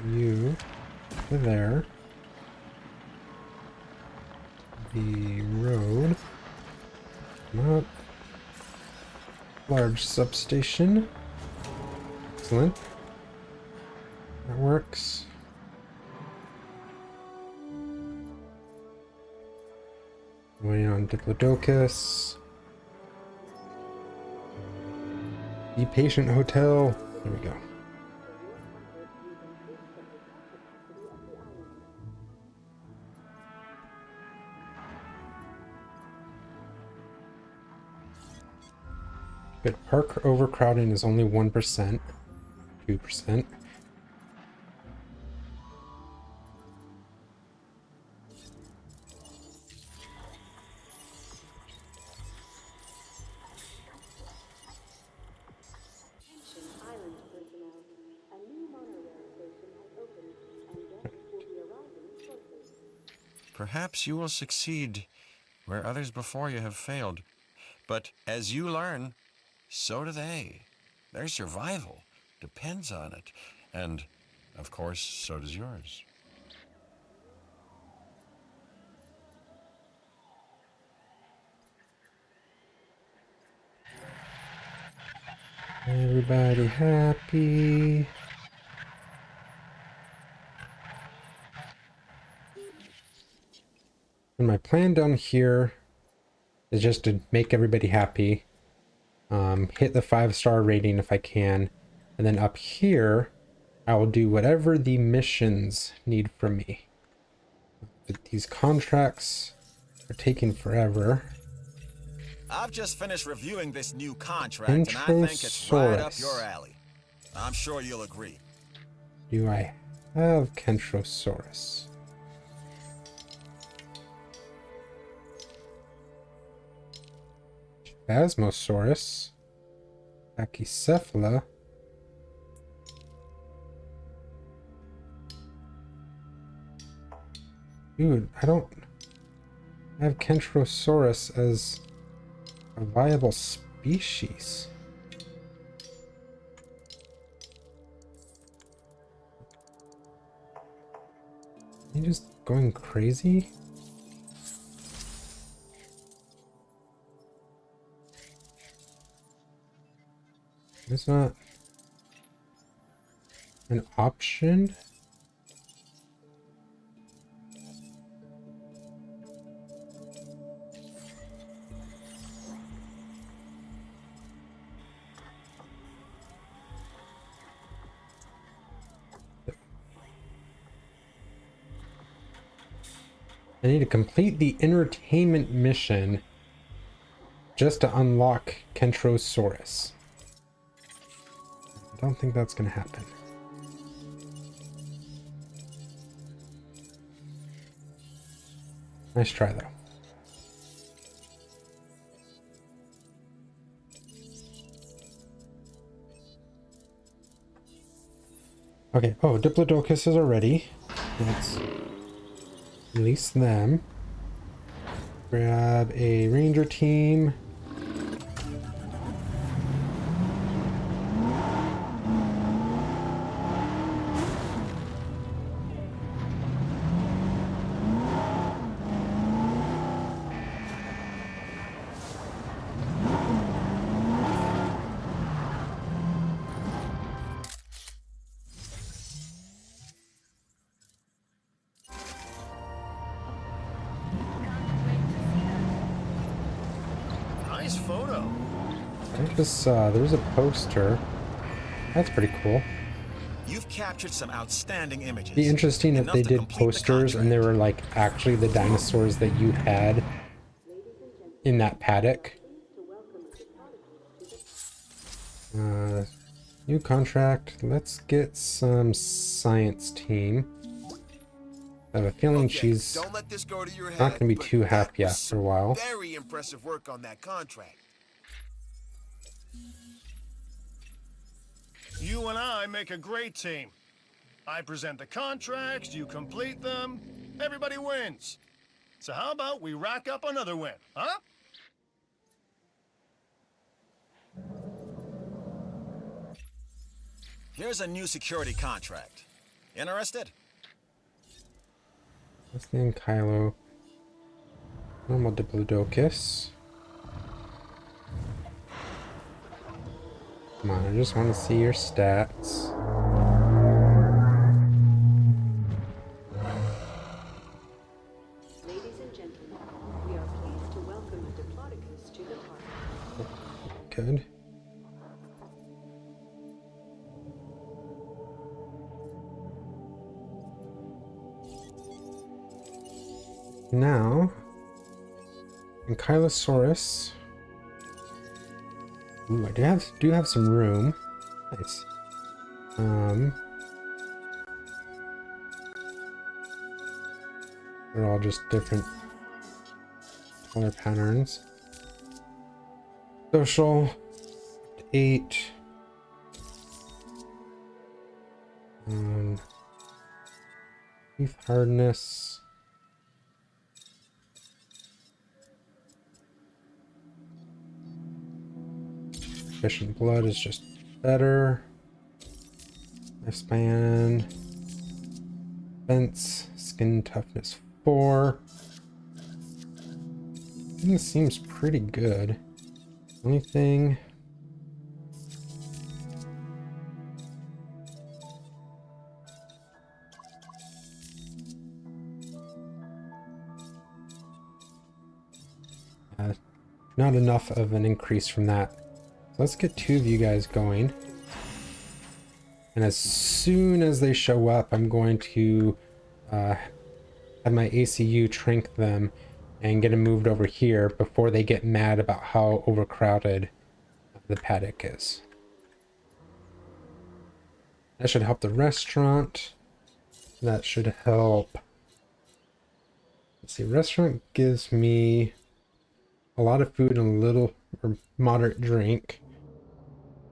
You to there. The road. Up. Large substation. Excellent. That works. Waiting on Diplodocus. Be Patient Hotel. There we go. Good. Park overcrowding is only 1%. 2%. Island personnel. A new monorail station has opened, and guests will be arriving shortly. Perhaps you will succeed where others before you have failed. But as you learn, so do they. Their survival depends on it. And, of course, so does yours. Everybody happy. And my plan down here is just to make everybody happy. Hit the 5-star rating if I can. And then up here, I will do whatever the missions need from me. But these contracts are taking forever. I've just finished reviewing this new contract, and I think it's right up your alley. I'm sure you'll agree. Do I have Kentrosaurus? Phasmosaurus. Pachycephala. Dude, I don't have Kentrosaurus as a viable species. Are you just going crazy? It's not an option. I need to complete the entertainment mission just to unlock Kentrosaurus. I don't think that's going to happen. Nice try, though. Okay, oh, Diplodocus are ready. Let's release them. Grab a ranger team. Nice photo. I just saw there's a poster. That's pretty cool. You've captured some outstanding images. Be interesting if enough they to did complete the posters and they contract. were like actually the dinosaurs that you had in that paddock. New contract. Let's get some science team. I have a feeling Okay, she's don't let this go to your head, not going to be but too that happy was after a while. Very impressive work on that contract. You and I make a great team. I present the contracts, you complete them, everybody wins. So how about we rack up another win, huh? Here's a new security contract. Interested? What's the name? Kylo. Normal Diplodocus. Come on, I just want to see your stats. Ladies and gentlemen, we are pleased to welcome Diplodocus to the park. Good. Now, Ankylosaurus. Ooh, I do have some room. Nice. They're all just different color patterns. Social 8. Teeth hardness. Efficient blood is just better. Lifespan. Defense. Skin toughness 4. This seems pretty good. Only thing. Not enough of an increase from that. So let's get 2 of you guys going. And as soon as they show up, I'm going to have my ACU trank them and get them moved over here before they get mad about how overcrowded the paddock is. That should help the restaurant. That should help. Let's see, restaurant gives me a lot of food and a little or moderate drink.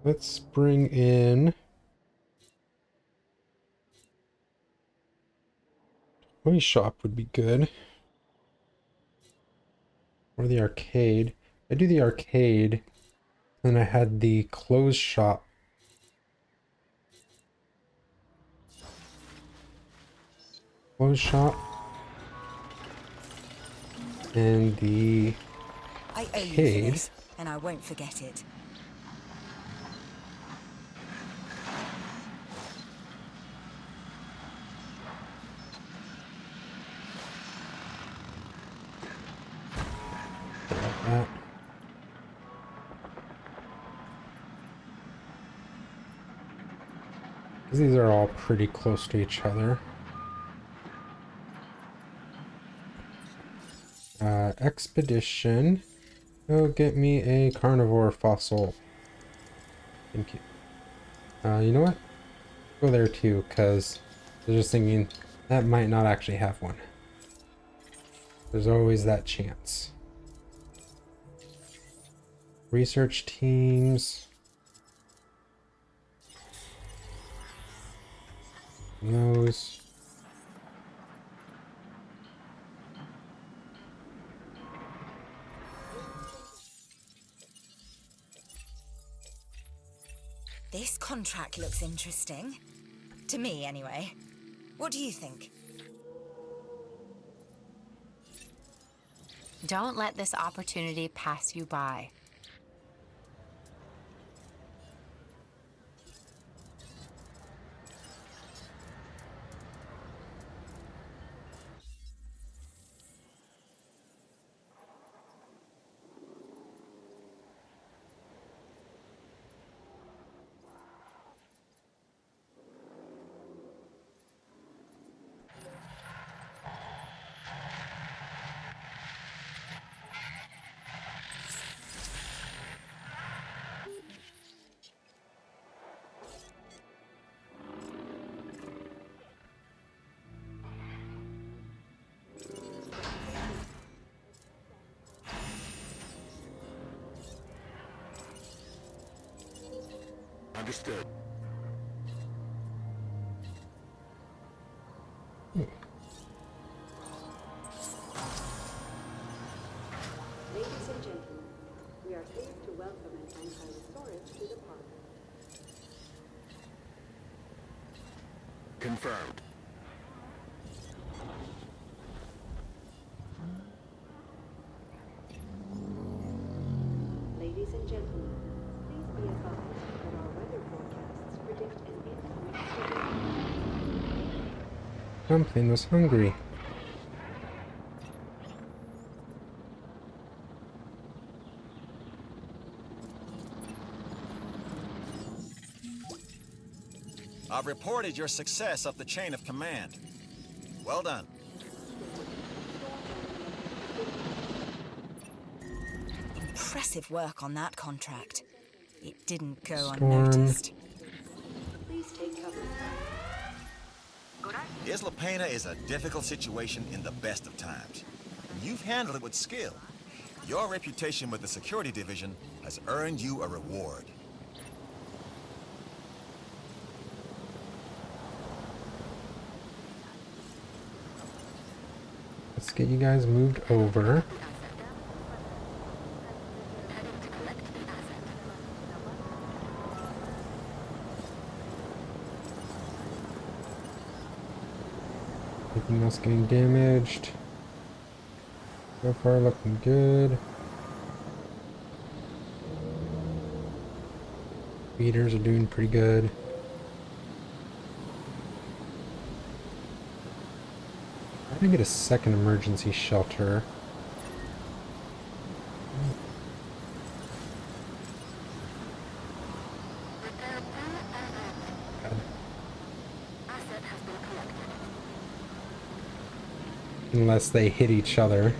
Let's bring in toy shop would be good. Or the arcade. I do the arcade, and I had the clothes shop. Clothes shop. And the I owe you for arcade. this, and I won't forget it. Like that. Because these are all pretty close to each other. Expedition. Go get me a carnivore fossil. Thank you. You know what? Go there too, because I was just thinking that might not actually have one. There's always that chance. Research teams. Those. This contract looks interesting. To me, anyway. What do you think? Don't let this opportunity pass you by. Understood. gentlemen, we are pleased to welcome an ankylosaurus to the park. Confirmed. Ladies and gentlemen, please be advised that our weather forecasts predict an incoming storm. Something was hungry. I've reported your success up the chain of command. Well done. Impressive work on that contract. It didn't go Storm. unnoticed. Please take cover. Isla Pena is a difficult situation in the best of times. You've handled it with skill. Your reputation with the security division has earned you a reward. Let's get you guys moved over. Anything else getting damaged? So far looking good. Feeders are doing pretty good. I didn't get a second emergency shelter. Unless they hit each other.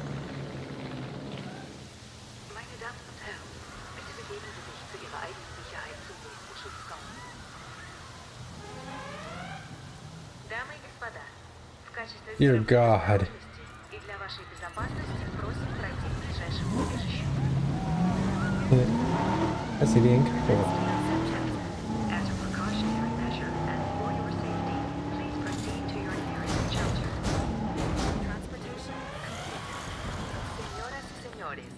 Dear God. I see the ink. As a precautionary measure and for your safety, please proceed to your nearest shelter. Transportation complete. Señoras y señores.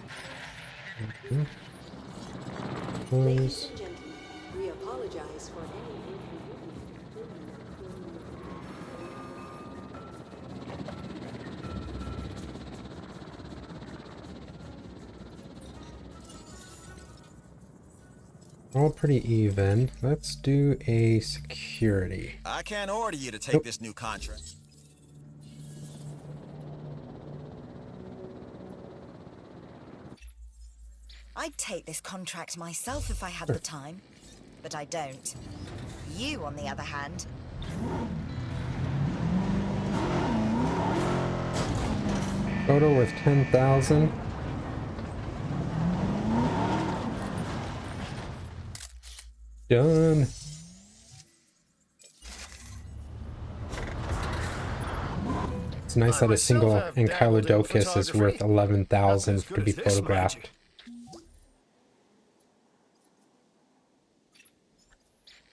Ladies and gentlemen, we apologize for any inconvenience. All pretty even. Let's do a security. I can't order you to take this new contract. I'd take this contract myself if I had the time, but I don't. You, on the other hand, Photo worth 10,000. Done. It's nice that a single Ankylodocus is worth 11,000 to be photographed.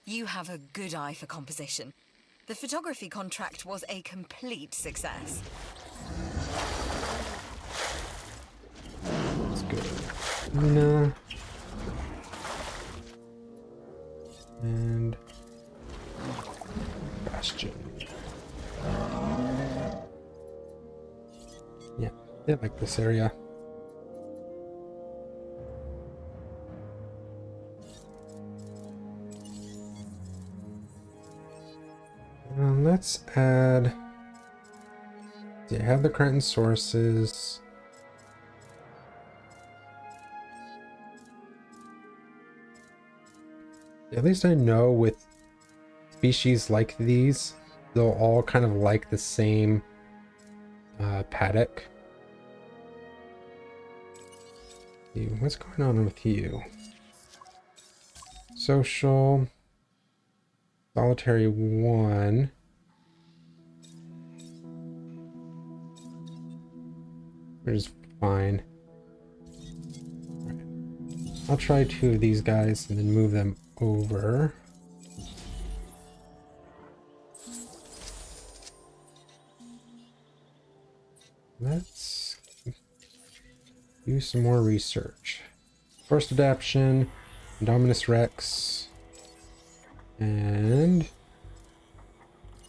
you have a good eye for composition. The photography contract was a complete success. Let's go. No. And Bastion. Yeah, they like this area. Let's add. Yeah, have the Crichton sources. At least I know with species like these, they'll all kind of like the same paddock. What's going on with you? Social. Solitary 1. Which is fine. Right. I'll try 2 of these guys and then move them over. Let's do some more research. Forced adaptation, Indominus Rex, and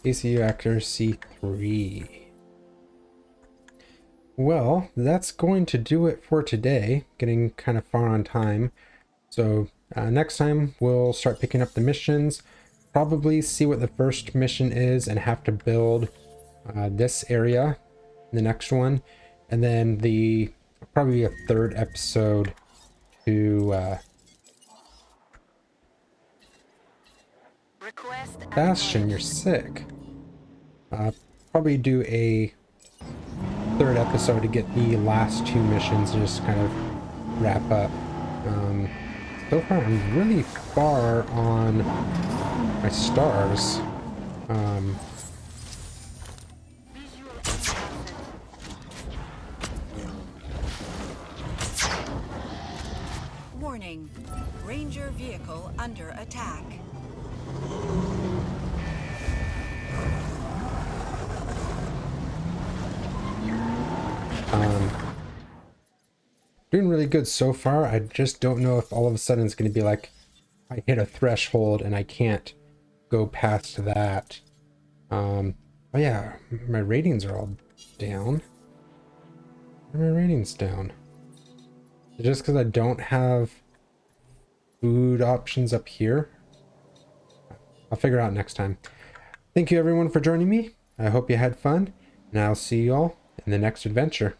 ACU accuracy 3. Well, that's going to do it for today. Getting kind of far on time. So next time we'll start picking up the missions. Probably see what the first mission is and have to build this area, the next one. And then probably a third episode to Bastion, you're sick. Probably do a third episode to get the last 2 missions and just kind of wrap up. So far I'm really far on my stars. Warning. Ranger vehicle under attack. Doing really good so far. I just don't know if all of a sudden it's going to be like I hit a threshold and I can't go past that. Oh yeah, my ratings are all down. Why are my ratings down? Is it just because I don't have food options up here? I'll figure it out next time. Thank you everyone for joining me. I hope you had fun, and I'll see you all in the next adventure.